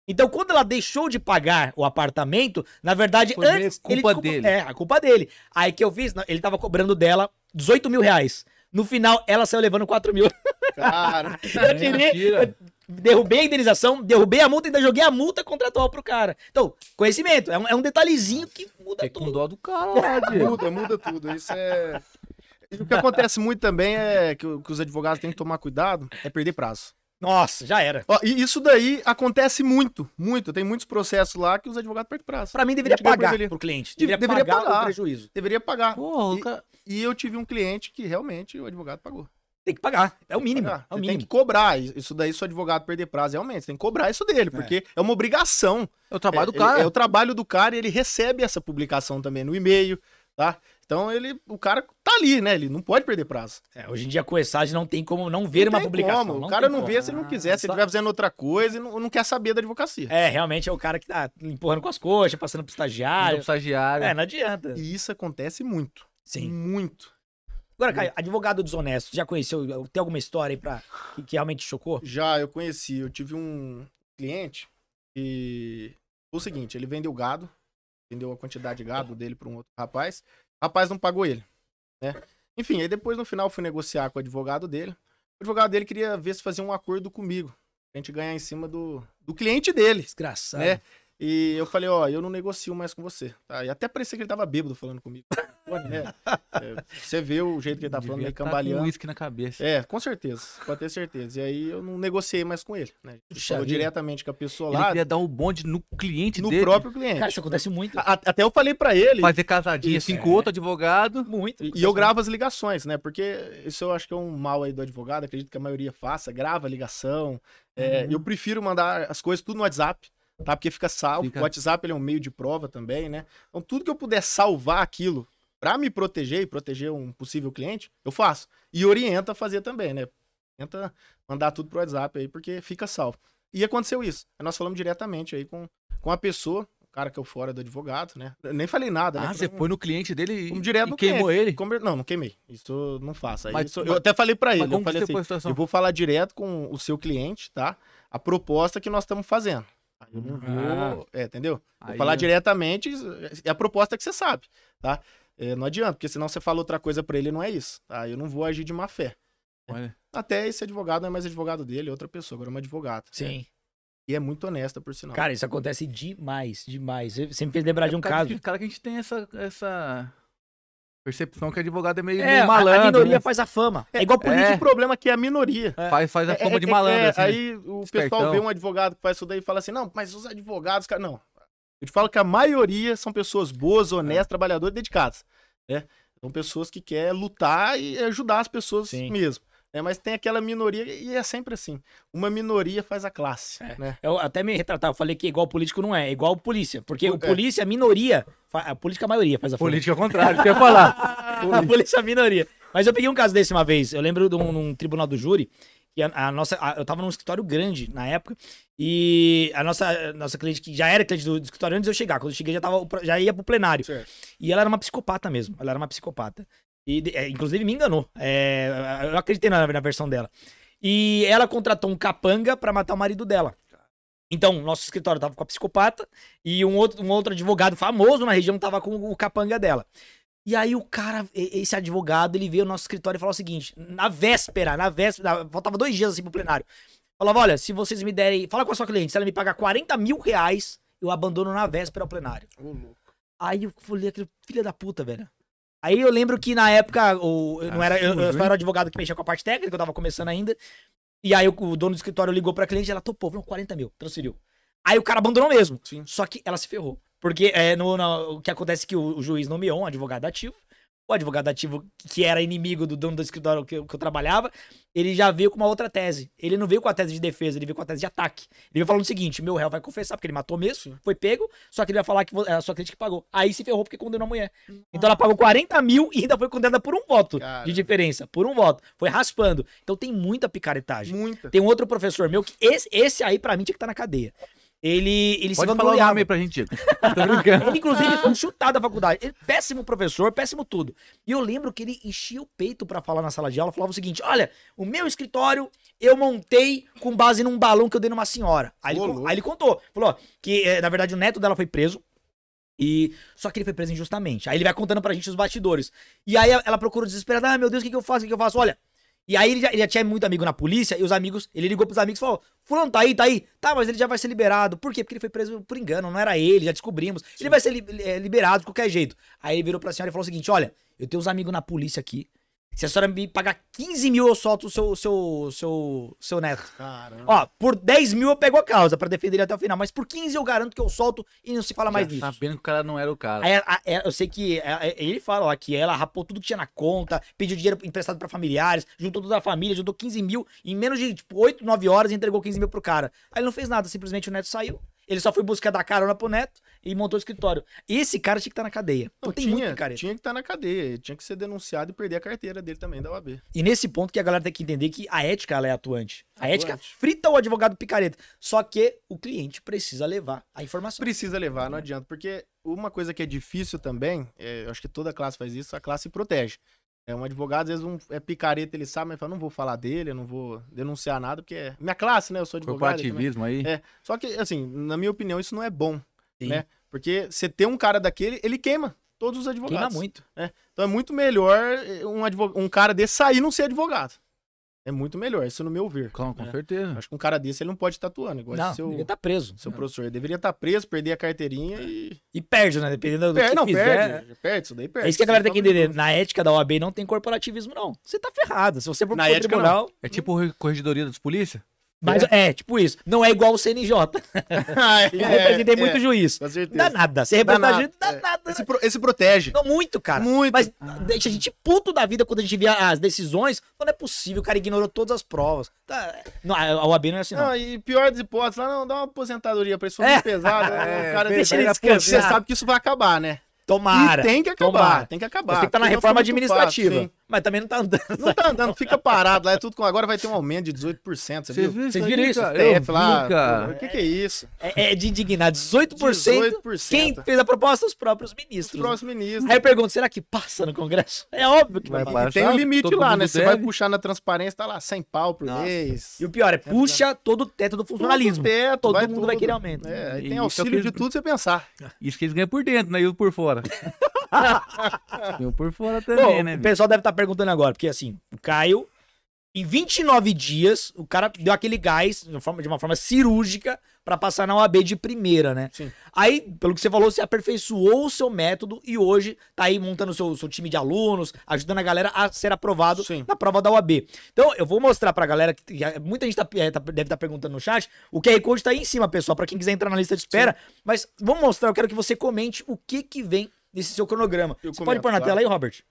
Então, quando ela deixou de pagar o apartamento, na verdade, foi antes... culpa dele. A culpa dele. Aí que eu fiz, ele tava cobrando dela 18 mil reais. No final, ela saiu levando 4 mil. Cara, eu derrubei a indenização, derrubei a multa e ainda joguei a multa contratual pro cara. Então, conhecimento, é um detalhezinho que muda tudo. Com dó do cara, muda tudo. Isso é... O que acontece muito também é que os advogados têm que tomar cuidado, é perder prazo. Nossa, já era. E isso daí acontece muito. Tem muitos processos lá que os advogados perdem prazo. Pra mim, deveria pagar pro cliente. Deveria pagar o prejuízo. Deveria pagar. Porra, E eu tive um cliente que realmente o advogado pagou. Tem que pagar. É o mínimo. É o mínimo. Tem que cobrar. Isso daí, se o advogado perder prazo, realmente. Você tem que cobrar isso dele, porque é uma obrigação. É o trabalho do cara. É o trabalho do cara e ele recebe essa publicação também no e-mail, tá? Então o cara tá ali, né? Ele não pode perder prazo. Hoje em dia com o ESAD não tem como não ver uma publicação. Como. O cara não vê se ele não quiser, se ele estiver fazendo outra coisa e não quer saber da advocacia. Realmente é o cara que tá empurrando com as coxas, passando pro estagiário. Não adianta. E isso acontece muito. Sim. Muito. Agora, Caio, advogado desonesto, já conheceu? Tem alguma história aí que realmente chocou? Já, eu conheci. Eu tive um cliente que... Foi o seguinte, ele vendeu gado, vendeu a quantidade de gado dele para um outro rapaz. O rapaz não pagou ele, né? Enfim, aí depois no final fui negociar com o advogado dele. O advogado dele queria ver se fazia um acordo comigo, pra gente ganhar em cima do cliente dele. Desgraçado. Né? E eu falei, eu não negocio mais com você. Tá? E até parecia que ele tava bêbado falando comigo. Você vê o jeito que ele tá falando, meio cambaleando. Com uísque na cabeça. Com certeza, pode ter certeza. E aí eu não negociei mais com ele, né? Falou diretamente com a pessoa lá. Ele queria dar um bonde no cliente dele. No próprio cliente. Cara, isso acontece muito. Até eu falei pra ele. Fazer casadinha assim com outro advogado. Muito. E eu gravo as ligações, né? Porque isso eu acho que é um mal aí do advogado, acredito que a maioria faça, grava a ligação. Eu prefiro mandar as coisas tudo no WhatsApp. Tá? Porque fica salvo. O WhatsApp ele é um meio de prova também, né? Então, tudo que eu puder salvar aquilo pra me proteger e proteger um possível cliente, eu faço. E orienta a fazer também, né? Tenta mandar tudo pro WhatsApp aí, porque fica salvo. E aconteceu isso. Aí nós falamos diretamente aí com a pessoa, o cara que é o fora do advogado, né? Eu nem falei nada, né? Você foi no cliente dele direto no queimou cliente. Ele? Não queimei. Isso não faço. Eu até falei pra ele. Eu falei assim, eu vou falar direto com o seu cliente, tá? A proposta que nós estamos fazendo. Aí eu não vou... entendeu? Vou falar diretamente, é a proposta que você sabe, tá? Não adianta, porque senão você fala outra coisa pra ele, não é isso, tá? Eu não vou agir de má fé. Até esse advogado não é mais advogado dele, é outra pessoa, agora é uma advogada. Sim. Né? E é muito honesta, por sinal. Cara, isso acontece demais. Você me fez lembrar de um caso. Cara, que a gente tem essa percepção que advogado é meio malandro. A minoria, né? Faz a fama. É igual político, o problema que é a minoria. Faz a fama de malandro. Assim, aí o pessoal vê um advogado que faz isso daí e fala assim, não, mas os advogados, cara, não. Eu te falo que a maioria são pessoas boas, honestas, trabalhadoras e dedicadas. Né? São pessoas que querem lutar e ajudar as pessoas mesmo. Mas tem aquela minoria, e é sempre assim. Uma minoria faz a classe. Né? Eu até me retratava, falei que igual político não é igual polícia. Porque o polícia, a minoria, a política a maioria faz a fama. Política ao contrário, você ia falar. A polícia a minoria. Mas eu peguei um caso desse uma vez, eu lembro de um tribunal do júri, que eu tava num escritório grande na época, e a nossa cliente, que já era cliente do escritório antes de eu chegar, quando eu cheguei já ia pro plenário. Certo. E ela era uma psicopata mesmo, E, inclusive, me enganou. Eu acreditei na versão dela. E ela contratou um capanga pra matar o marido dela. Então, nosso escritório tava com a psicopata e um outro advogado famoso na região tava com o capanga dela. E aí o cara, esse advogado, ele veio ao nosso escritório e falou o seguinte, na véspera, faltava 2 dias assim pro plenário. Falava, olha, se vocês me derem, fala com a sua cliente, se ela me pagar 40 mil reais, eu abandono na véspera ao plenário. Aí eu falei, aquele filho da puta, velho. Aí eu lembro que na época, eu só era o advogado que mexia com a parte técnica, eu tava começando ainda. E aí o dono do escritório ligou pra cliente e ela topou, falou 40 mil, transferiu. Aí o cara abandonou mesmo. Sim. Só que ela se ferrou. Porque o que acontece é que o juiz nomeou um advogado ativo. O advogado ativo, que era inimigo do dono do escritório que eu trabalhava, ele já veio com uma outra tese. Ele não veio com a tese de defesa, ele veio com a tese de ataque. Ele veio falando o seguinte, meu réu vai confessar, porque ele matou mesmo, foi pego, só que ele vai falar que a sua cliente que pagou. Aí se ferrou porque condenou a mulher. Então ela pagou 40 mil e ainda foi condenada por um voto de diferença. Por um voto. Foi raspando. Então tem muita picaretagem. Muita. Tem um outro professor meu que esse aí pra mim tinha que estar na cadeia. Ele Pode se falar o vangloriava. nome aí pra gente. Tô brincando. Ele, inclusive, foi chutado da faculdade. Ele, péssimo professor, péssimo tudo. E eu lembro que ele enchia o peito pra falar na sala de aula, falava o seguinte, olha, o meu escritório eu montei com base num balão que eu dei numa senhora. Aí ele contou. Falou que, na verdade, o neto dela foi preso. Só que ele foi preso injustamente. Aí ele vai contando pra gente os bastidores. E aí ela procura desesperada, meu Deus, o que eu faço? Olha... E aí ele já tinha muito amigo na polícia, e os amigos, ele ligou pros amigos e falou, fulano, tá aí? Tá, mas ele já vai ser liberado. Por quê? Porque ele foi preso por engano, não era ele, já descobrimos. Sim. Ele vai ser liberado de qualquer jeito. Aí ele virou pra senhora e falou o seguinte, olha, eu tenho uns amigos na polícia aqui, se a senhora me pagar 15 mil, eu solto o seu neto. Caramba. Ó, por 10 mil eu pego a causa pra defender ele até o final, mas por 15 eu garanto que eu solto e não se fala mais disso. Sabendo que o cara não era o cara. Aí, eu sei que ele fala ó, que ela rapou tudo que tinha na conta, pediu dinheiro emprestado pra familiares, juntou toda a família, juntou 15 mil, em menos de 8, 9 horas e entregou 15 mil pro cara. Aí ele não fez nada, simplesmente o neto saiu. Ele só foi buscar dar carona pro neto e montou o escritório. Esse cara tinha que estar na cadeia. Não, tinha que estar na cadeia. Tinha que ser denunciado e perder a carteira dele também da OAB. E nesse ponto que a galera tem que entender que a ética ela é atuante. A ética frita o advogado picareta. Só que o cliente precisa levar a informação. Precisa levar, não adianta. Porque uma coisa que é difícil também, eu acho que toda classe faz isso, a classe protege. Um advogado, às vezes, é picareta, ele sabe, mas fala, não vou falar dele, eu não vou denunciar nada, porque é minha classe, né? Eu sou advogado. Corporativismo aí. Só que, assim, na minha opinião, isso não é bom, né? Porque você ter um cara daquele, ele queima todos os advogados. Queima muito. Então é muito melhor um cara desse sair e não ser advogado. É muito melhor, isso no meu ver. Com certeza. Acho que um cara desse, ele não pode estar atuando. Igual não, deveria estar preso. Seu professor. Ele deveria estar preso, perder a carteirinha e... E perde, né? Dependendo do que fizer. Perde, isso daí perde. É isso que a galera tem que entender. Na ética da OAB não tem corporativismo, não. Você tá ferrado. Se você for pro tribunal... É tipo corregedoria das polícias? Mas tipo isso. Não é igual o CNJ. Eu representei muito juiz. Com certeza. Dá nada. Você representa gente, dá nada. Esse protege. Não, muito, cara. Muito. Mas deixa a gente puto da vida quando a gente vê as decisões. Não é possível, o cara ignorou todas as provas. Não, a OAB não é assim, não. E pior das hipóteses, lá não, dá uma aposentadoria pra isso, foi muito pesado. O cara deixa ele descansar. Você sabe que isso vai acabar, né? Tomara. E tem que acabar, tomara. Tem que acabar. Você tem que estar na reforma administrativa. Fácil, mas também não tá andando. Não tá andando, fica parado lá. É tudo com... Agora vai ter um aumento de 18%. Vocês viram isso? O que é isso? É de indignar. 18%. Quem fez a proposta? Os próprios ministros. Os próprios ministros. Aí eu pergunto, será que passa no Congresso? É óbvio que vai passar. E tem um limite lá, né? Você vai puxar na transparência, tá lá, 100 pau por mês. E o pior puxa todo o teto do funcionalismo. Todo mundo vai querer aumento. Aí tem auxílio de tudo você pensar. Isso que eles ganham por dentro, né? E por fora. Eu por fora também, né? O pessoal deve estar perguntando agora, porque assim, o Caio, em 29 dias, o cara deu aquele gás de uma forma cirúrgica pra passar na OAB de primeira, né? Sim. Aí, pelo que você falou, você aperfeiçoou o seu método e hoje tá aí montando o seu time de alunos, ajudando a galera a ser aprovado na prova da OAB. Então, eu vou mostrar pra galera, que muita gente deve estar perguntando no chat, o QR Code tá aí em cima, pessoal, pra quem quiser entrar na lista de espera, mas vamos mostrar, eu quero que você comente o que vem nesse seu cronograma. Você pode pôr na tela aí, Robert?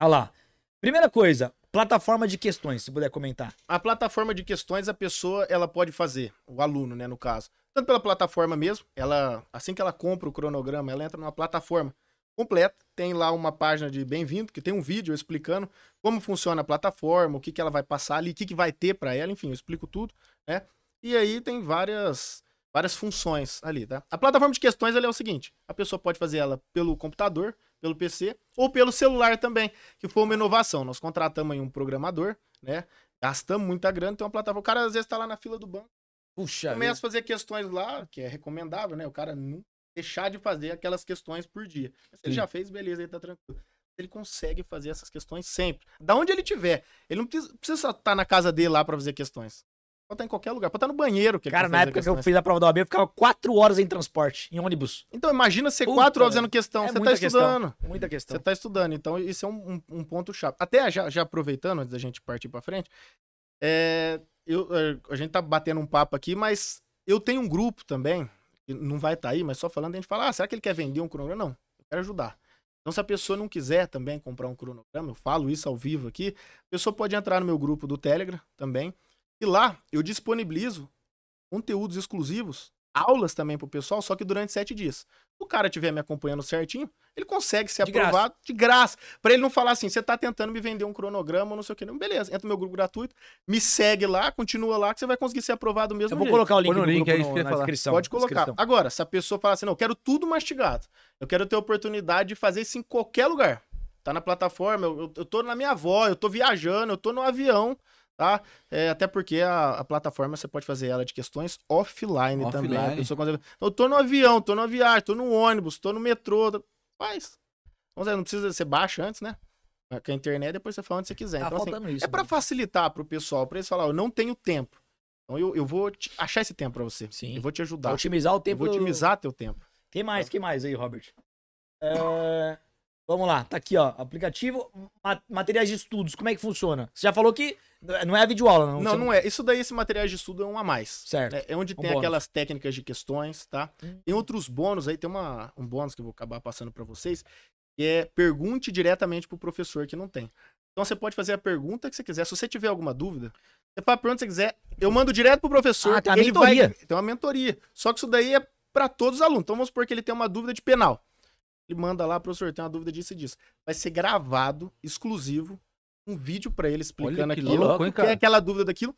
Olha lá. Primeira coisa, plataforma de questões, se puder comentar. A plataforma de questões, a pessoa, ela pode fazer, o aluno, né, no caso. Tanto pela plataforma mesmo, assim que ela compra o cronograma, ela entra numa plataforma completa, tem lá uma página de bem-vindo, que tem um vídeo explicando como funciona a plataforma, o que ela vai passar ali, o que vai ter para ela, enfim, eu explico tudo, né? E aí tem várias funções ali, tá? A plataforma de questões, ela é o seguinte, a pessoa pode fazer ela pelo computador, pelo PC ou pelo celular também, que foi uma inovação. Nós contratamos aí um programador, né? Gastamos muita grana, tem uma plataforma. O cara às vezes tá lá na fila do banco, começa a fazer questões lá, que é recomendável, né? O cara não deixar de fazer aquelas questões por dia. Mas se ele já fez, beleza, ele tá tranquilo. Ele consegue fazer essas questões sempre. Da onde ele tiver. Ele não precisa só estar na casa dele lá pra fazer questões. Pode estar em qualquer lugar, pode estar no banheiro. Cara, na época que eu fiz a prova da OAB, eu ficava 4 horas em transporte, em ônibus. Então, imagina ser 4 horas fazendo questão. Você tá estudando. Muita questão. Você tá estudando. Então, isso é um ponto chave. Até já aproveitando, antes da gente partir pra frente, a gente tá batendo um papo aqui, mas eu tenho um grupo também, que não vai estar aí, mas só falando, a gente fala, será que ele quer vender um cronograma? Não, eu quero ajudar. Então, se a pessoa não quiser também comprar um cronograma, eu falo isso ao vivo aqui, a pessoa pode entrar no meu grupo do Telegram também, e lá eu disponibilizo conteúdos exclusivos, aulas também pro pessoal, só que durante 7 dias. Se o cara estiver me acompanhando certinho, ele consegue ser aprovado de graça. Pra ele não falar assim, você tá tentando me vender um cronograma ou não sei o que. Não, beleza, entra no meu grupo gratuito, me segue lá, continua lá, que você vai conseguir ser aprovado mesmo. Eu vou colocar o link do grupo aí na descrição. Pode colocar. Agora, se a pessoa falar assim, não, eu quero tudo mastigado. Eu quero ter a oportunidade de fazer isso em qualquer lugar. Tá na plataforma, eu tô na minha avó, eu tô viajando, eu tô no avião, tá? Até porque a plataforma você pode fazer ela de questões offline. Também. A pessoa consegue... Eu tô no avião, tô na viagem, tô no ônibus, tô no metrô. Faz. Vamos dizer, não precisa, você baixa antes, né? Com a internet, depois você fala onde você quiser. Então, assim, isso, pra facilitar pro pessoal, pra eles falar, eu não tenho tempo. Então eu vou achar esse tempo pra você. Sim. Eu vou te ajudar. Vou otimizar o tempo. Eu vou otimizar teu tempo. Quem mais aí, Robert? Vamos lá, tá aqui, ó. Aplicativo, materiais de estudos, como é que funciona? Você já falou que não é a videoaula, não? Não é. Isso daí, esse materiais de estudo é um a mais. Certo. É onde tem aquelas técnicas de questões, tá? Tem outros bônus aí, tem um bônus que eu vou acabar passando pra vocês, que é pergunte diretamente pro professor que não tem. Então você pode fazer a pergunta que você quiser. Se você tiver alguma dúvida, Você faz a pergunta que você quiser, eu mando direto pro professor. Tem uma mentoria. Tem uma mentoria. Só que isso daí é para todos os alunos. Então vamos supor que ele tem uma dúvida de penal. Ele manda lá, professor, tem uma dúvida disso e disso. Vai ser gravado, exclusivo, um vídeo para ele explicando aquilo. Louco, hein, cara? Tem aquela dúvida daquilo.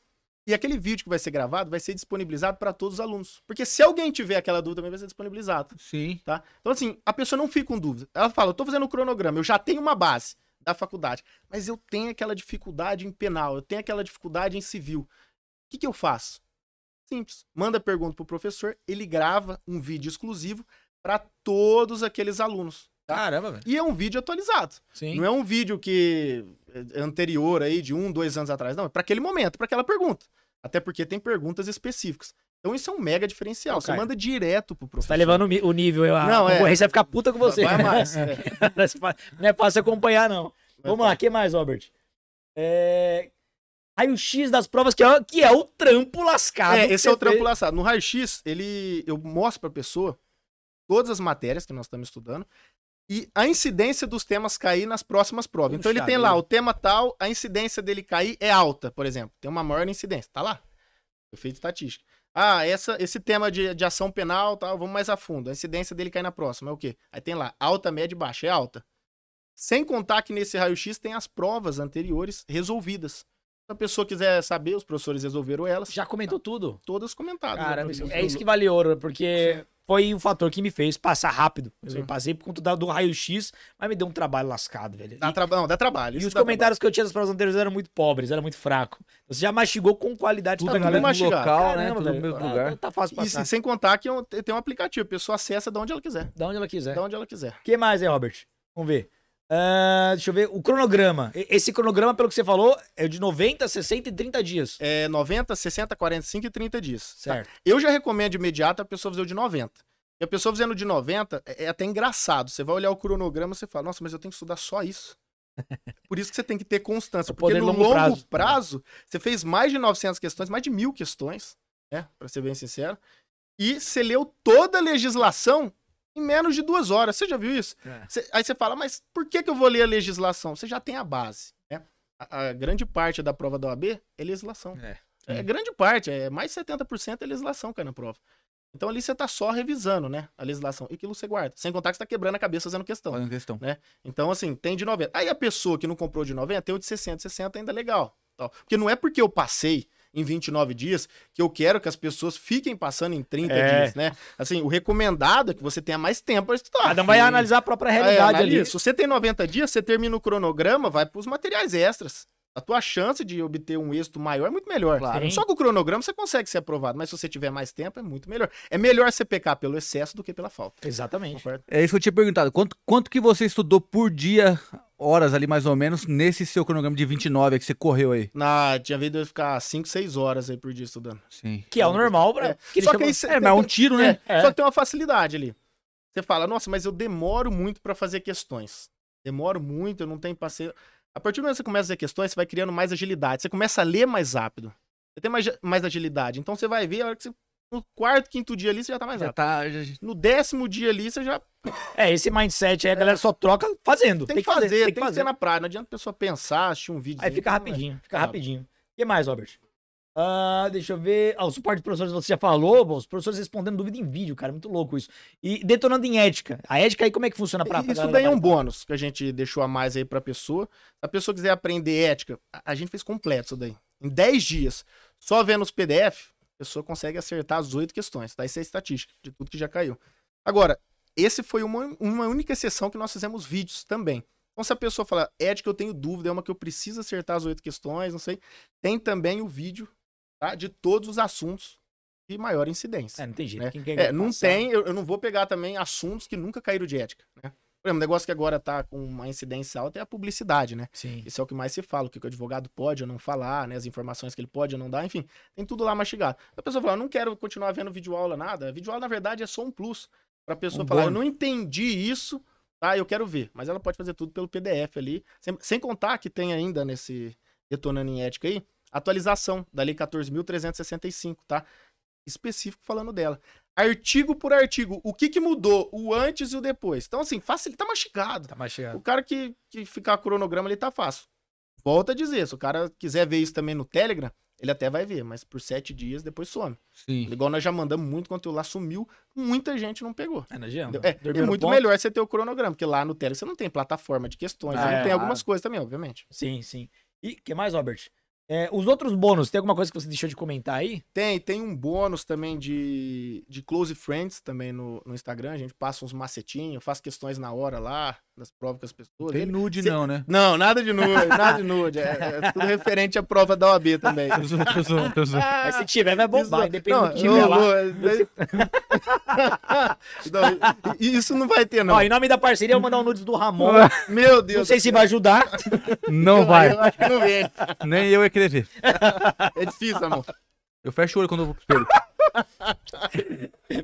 E aquele vídeo que vai ser gravado vai ser disponibilizado para todos os alunos. Porque se alguém tiver aquela dúvida, também vai ser disponibilizado. Sim. Tá? Então, assim, a pessoa não fica com dúvida. Ela fala, eu tô fazendo o cronograma, eu já tenho uma base da faculdade, mas eu tenho aquela dificuldade em penal, eu tenho aquela dificuldade em civil. O que eu faço? Simples. Manda a pergunta pro professor, ele grava um vídeo exclusivo para todos aqueles alunos. Tá? Caramba, velho. E é um vídeo atualizado. Sim. Não é um vídeo que é anterior aí, de 1, 2 anos atrás. Não, é para aquele momento, para aquela pergunta. Até porque tem perguntas específicas. Então isso é um mega diferencial. Você manda direto pro professor. Você tá levando o nível, a concorrência vai ficar puta com você. Vai mais. Não é fácil acompanhar, não. Vamos lá, o que mais, Robert? Raio-X das provas, que é o trampo lascado. Esse é o trampo lascado. No raio-X, eu mostro pra pessoa todas as matérias que nós estamos estudando e a incidência dos temas cair nas próximas provas. Então ele tem lá o tema tal, a incidência dele cair é alta, por exemplo. Tem uma maior incidência. Tá lá. Efeito estatístico. Esse tema de ação penal, tal, vamos mais a fundo. A incidência dele cair na próxima é o quê? Aí tem lá, alta, média e baixa. É alta. Sem contar que nesse raio-x tem as provas anteriores resolvidas. Se a pessoa quiser saber, os professores resolveram elas. Já comentou tudo? Todas comentadas. Caramba, é isso que vale ouro, porque foi um fator que me fez passar rápido. Eu passei por conta do raio-x, mas me deu um trabalho lascado, velho. Dá trabalho. E os comentários que eu tinha das provas anteriores eram muito pobres, era muito fraco. Você já mastigou com qualidade. Tudo no mesmo local, caramba, né? Tudo no mesmo lugar. Tá fácil passar. E sem contar que tem um aplicativo, a pessoa acessa de onde ela quiser. Da onde ela quiser. Da onde ela quiser. O que mais aí, Robert? Vamos ver. Deixa eu ver. O cronograma. Esse cronograma, pelo que você falou, é de 90, 60 e 30 dias. 90, 60, 45 e 30 dias. Certo. Tá? Eu já recomendo de imediato a pessoa fazer o de 90. E a pessoa fazendo de 90 é até engraçado. Você vai olhar o cronograma e você fala, nossa, mas eu tenho que estudar só isso. Por isso que você tem que ter constância. Porque no longo prazo, você fez mais de 900 questões, mais de 1000 questões, né? Pra ser bem sincero. E você leu toda a legislação em menos de 2 horas. Você já viu isso? Aí você fala, mas por que eu vou ler a legislação? Você já tem a base, né? A grande parte da prova da OAB é legislação. Grande parte, mais de 70% é legislação que é na prova. Então ali você tá só revisando, né, a legislação. E aquilo você guarda. Sem contar que você tá quebrando a cabeça fazendo questão. Né? Então, assim, tem de 90. Aí a pessoa que não comprou de 90 tem o de 60. 60 ainda é legal. Porque não é porque eu passei em 29 dias que eu quero que as pessoas fiquem passando em 30 dias, né? Assim, o recomendado é que você tenha mais tempo para estudar. Cada um vai analisar a própria realidade ali. Se você tem 90 dias, você termina o cronograma, vai para os materiais extras. A tua chance de obter um êxito maior é muito melhor. Claro. Só que o cronograma você consegue ser aprovado, mas se você tiver mais tempo, é muito melhor. É melhor você pecar pelo excesso do que pela falta. Exatamente. É isso que eu tinha perguntado. Quanto que você estudou por dia, horas ali mais ou menos, nesse seu cronograma de 29 que você correu aí? Tinha vindo eu ficar 5, 6 horas aí por dia estudando. Sim. Que é o normal pra... Só que aí mas é um tiro, né? Só que tem uma facilidade ali. Você fala, nossa, mas eu demoro muito pra fazer questões. Demoro muito, eu não tenho paciência. A partir do momento que você começa a fazer questões, você vai criando mais agilidade. Você começa a ler mais rápido. Você tem mais agilidade. Então você vai ver, a hora que você, no 4º, 5º dia ali, você já tá mais rápido. No 10º dia ali, você já... esse mindset aí, a galera só troca fazendo. Tem que fazer, tem que ser na prática. Não adianta a pessoa pensar, assistir um vídeo. Aí fica rapidinho, rapidinho. O que mais, Robert? Deixa eu ver. O suporte de professores você já falou, os professores respondendo dúvida em vídeo, cara, muito louco isso. E detonando em ética. A ética aí como é que funciona pra Isso daí é um bônus que a gente deixou a mais aí pra pessoa. Se a pessoa quiser aprender ética, a gente fez completo isso daí. Em 10 dias, só vendo os PDF, a pessoa consegue acertar as 8 questões. Tá? Isso é estatística de tudo que já caiu. Agora, esse foi uma única exceção que nós fizemos vídeos também. Então, se a pessoa falar, ética, eu tenho dúvida, é uma que eu preciso acertar as 8 questões, não sei. Tem também o vídeo, tá, de todos os assuntos de maior incidência. Não tem jeito. Né? Não tem, eu não vou pegar também assuntos que nunca caíram de ética, né? Por exemplo, um negócio que agora tá com uma incidência alta é a publicidade, né? Sim. Isso é o que mais se fala, o que o advogado pode ou não falar, né? As informações que ele pode ou não dar, enfim, tem tudo lá mastigado. A pessoa fala, não quero continuar vendo videoaula, nada. Videoaula, na verdade, é só um plus. Pra pessoa falar, eu não entendi isso, tá? Eu quero ver. Mas ela pode fazer tudo pelo PDF ali. Sem contar que tem ainda nesse Detonando em Ética aí, atualização da Lei 14.365, tá? Específico falando dela. Artigo por artigo. O que mudou? O antes e o depois. Então, assim, fácil, tá mastigado. Tá mastigado. O cara que ficar cronograma, ele tá fácil. Volta a dizer, se o cara quiser ver isso também no Telegram, ele até vai ver, mas por 7 dias depois some. Sim. Igual nós já mandamos muito conteúdo lá, sumiu, muita gente não pegou. Não adianta. É muito melhor você ter o cronograma, porque lá no Telegram você não tem plataforma de questões, não tem algumas coisas também, obviamente. Sim, sim. E o que mais, Robert? Os outros bônus, tem alguma coisa que você deixou de comentar aí? Tem um bônus também de Close Friends também no Instagram. A gente passa uns macetinhos, faz questões na hora lá, das provas com as pessoas. Tem nude não, né? Não, nada de nude. É tudo referente à prova da OAB também. Tô zoando. Mas se tiver, vai bombar, independente do que tiver lá. Isso não vai ter, não. Ó, em nome da parceria, eu vou mandar um nudes do Ramon. Meu Deus. Não sei se vai ajudar. Não vai. Eu acho que não vem. Nem eu ia querer ver. É difícil, amor. Eu fecho o olho quando eu vou pro espelho.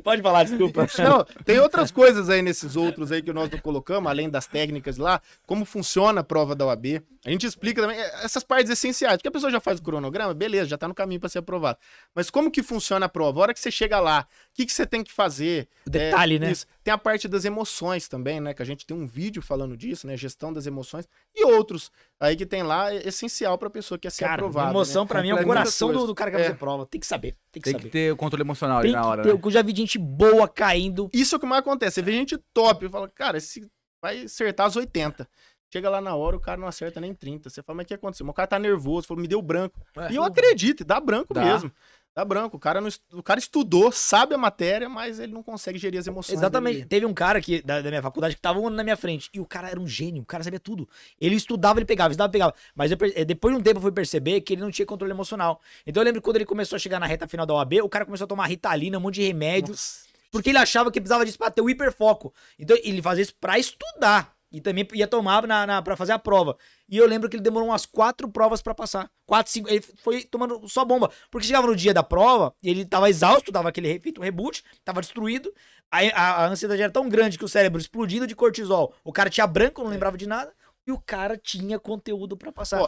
Pode falar, desculpa. Não, tem outras coisas aí nesses outros aí que nós não colocamos, além das técnicas lá, como funciona a prova da OAB. A gente explica também essas partes essenciais, porque a pessoa já faz o cronograma, beleza, já tá no caminho para ser aprovado. Mas como que funciona a prova? A hora que você chega lá, o que você tem que fazer? O detalhe, né? Isso. Tem a parte das emoções também, né? Que a gente tem um vídeo falando disso, né? Gestão das emoções e outros aí que tem lá, é essencial pra pessoa que quer ser aprovada. Emoção, né? pra mim, é o coração do cara que vai fazer prova. Tem que saber. Tem que ter o controle emocional ali na hora. Eu já vi gente boa caindo. Isso é o que mais acontece. Você vê gente top. Fala, cara, esse vai acertar as 80. Chega lá na hora, o cara não acerta nem 30. Você fala, mas o que aconteceu? O cara tá nervoso, falou, me deu branco. E eu acredito, dá branco mesmo. Dá branco. O cara estudou, sabe a matéria, mas ele não consegue gerir as emoções. Exatamente. Dele. Teve um cara que, da minha faculdade que tava um ano na minha frente. E o cara era um gênio, o cara sabia tudo. Ele estudava, ele pegava, estudava, pegava. Mas depois de um tempo eu fui perceber que ele não tinha controle emocional. Então eu lembro que quando ele começou a chegar na reta final da OAB, o cara começou a tomar Ritalina, um monte de remédio. Nossa. Porque ele achava que precisava disso pra ter o hiperfoco. Então ele fazia isso pra estudar. E também ia tomar pra fazer a prova. E eu lembro que ele demorou umas 4 provas pra passar. 4, 5. Ele foi tomando só bomba. Porque chegava no dia da prova, ele tava exausto, dava aquele feito reboot, tava destruído. Aí a ansiedade era tão grande que o cérebro explodido de cortisol. O cara tinha branco, não lembrava de nada. E o cara tinha conteúdo pra passar.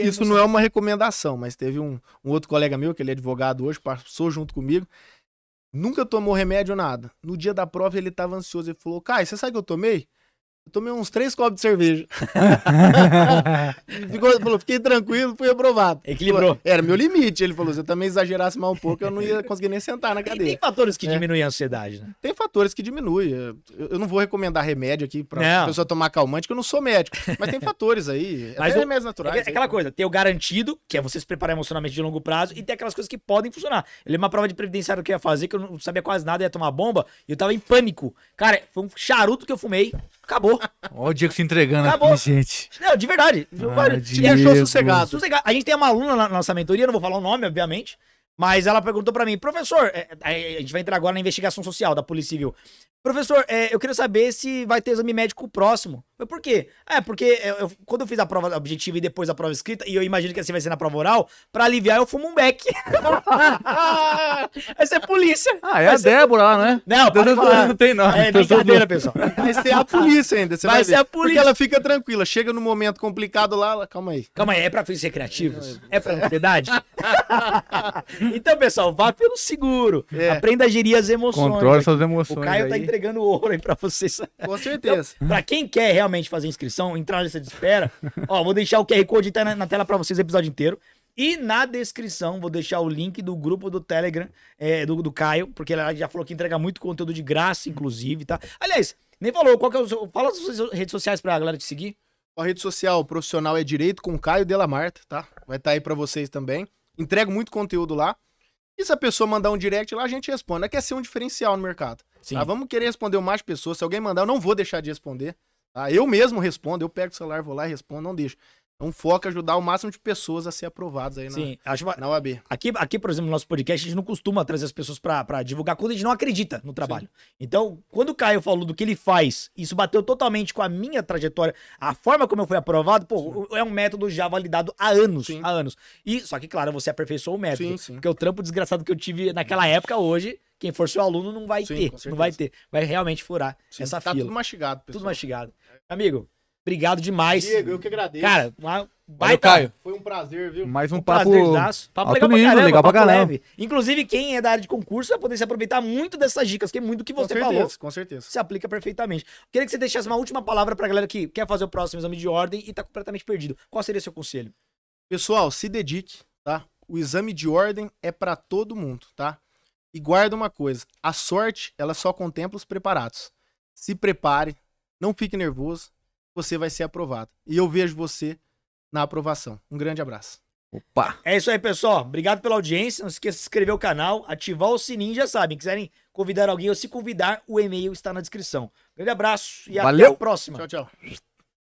Isso não é uma recomendação, mas teve um outro colega meu, que ele é advogado hoje, passou junto comigo. Nunca tomou remédio, nada. No dia da prova ele tava ansioso. Ele falou, Caio, você sabe o que eu tomei? Eu tomei uns 3 copos de cerveja. Falou, fiquei tranquilo, fui aprovado. Equilibrou. Falou, era meu limite. Ele falou, se eu também exagerasse mais um pouco, eu não ia conseguir nem sentar na cadeira. Tem fatores que diminuem a ansiedade, né? Tem fatores que diminuem. Eu não vou recomendar remédio aqui pra pessoa tomar calmante, que eu não sou médico. Mas tem fatores aí. Mas remédios naturais. É aquela coisa, tem o garantido, que é você se preparar emocionalmente de longo prazo, e tem aquelas coisas que podem funcionar. Eu lembro uma prova de previdenciário que eu ia fazer, que eu não sabia quase nada, ia tomar bomba, e eu tava em pânico. Cara, foi um charuto que eu fumei. Acabou. Olha o Diego se entregando aqui, gente. Não, de verdade. E achou sossegado. A gente tem uma aluna na nossa mentoria, não vou falar o nome, obviamente, mas ela perguntou pra mim, professor, a gente vai entrar agora na investigação social da Polícia Civil. Professor, eu queria saber se vai ter exame médico próximo. Por quê? Porque quando eu fiz a prova objetiva e depois a prova escrita, e eu imagino que assim vai ser na prova oral, pra aliviar eu fumo um beck. Essa é polícia. É a Débora lá, né? Não tem não. É brincadeira, pessoal. Vai ser a polícia ainda, você vai ser a polícia. Porque ela fica tranquila, chega no momento complicado lá, calma aí. Calma aí, é pra fins recreativos? É pra ansiedade? Então, pessoal, vá pelo seguro. Aprenda a gerir as emoções. Controle suas emoções. O Caio tá entregando ouro aí pra vocês. Com certeza. Então, pra quem quer realmente fazer inscrição, entrar na lista de espera, vou deixar o QR Code tá na tela pra vocês o episódio inteiro. E na descrição vou deixar o link do grupo do Telegram do Caio, porque ele já falou que entrega muito conteúdo de graça, inclusive, tá? Aliás, nem falou, qual que é o seu... Fala as suas redes sociais pra galera te seguir. A rede social profissional é Direito com Caio Della Marta, tá? Vai estar aí pra vocês também. Entrego muito conteúdo lá. E se a pessoa mandar um direct lá, a gente responde. Quer ser um diferencial no mercado. Sim. Tá? Vamos querer responder o mais de pessoas. Se alguém mandar, eu não vou deixar de responder. Tá? Eu mesmo respondo, eu pego o celular, vou lá e respondo, não deixo. Então foca ajudar o máximo de pessoas a ser aprovadas aí na UAB. Aqui, por exemplo, no nosso podcast, a gente não costuma trazer as pessoas pra divulgar quando a gente não acredita no trabalho. Sim. Então, quando o Caio falou do que ele faz, isso bateu totalmente com a minha trajetória, a forma como eu fui aprovado, é um método já validado há anos. Sim. Há anos. Só que, claro, você aperfeiçoou o método. Sim. Porque o trampo desgraçado que eu tive naquela época, hoje, quem for seu aluno não vai ter. Não vai ter. Vai realmente furar essa fila. Tá tudo mastigado, pessoal. Tudo mastigado. Amigo, obrigado demais. Diego, eu que agradeço. Cara, Caio. Foi um prazer, viu? Mais um papo legal pra caramba. Inclusive, quem é da área de concurso vai poder se aproveitar muito dessas dicas, que é muito do que você falou. Com certeza. Se aplica perfeitamente. Queria que você deixasse uma última palavra pra galera que quer fazer o próximo exame de ordem e tá completamente perdido. Qual seria seu conselho? Pessoal, se dedique, tá? o exame de ordem é para todo mundo, tá? E guarda uma coisa, a sorte, ela só contempla os preparados. Se prepare, não fique nervoso, você vai ser aprovado. E eu vejo você na aprovação. Um grande abraço. Opa! É isso aí, pessoal. Obrigado pela audiência. Não se esqueça de se inscrever no canal, ativar o sininho, já sabem. Quiserem convidar alguém ou se convidar, o e-mail está na descrição. Grande abraço e Valeu. até a próxima. Tchau, tchau.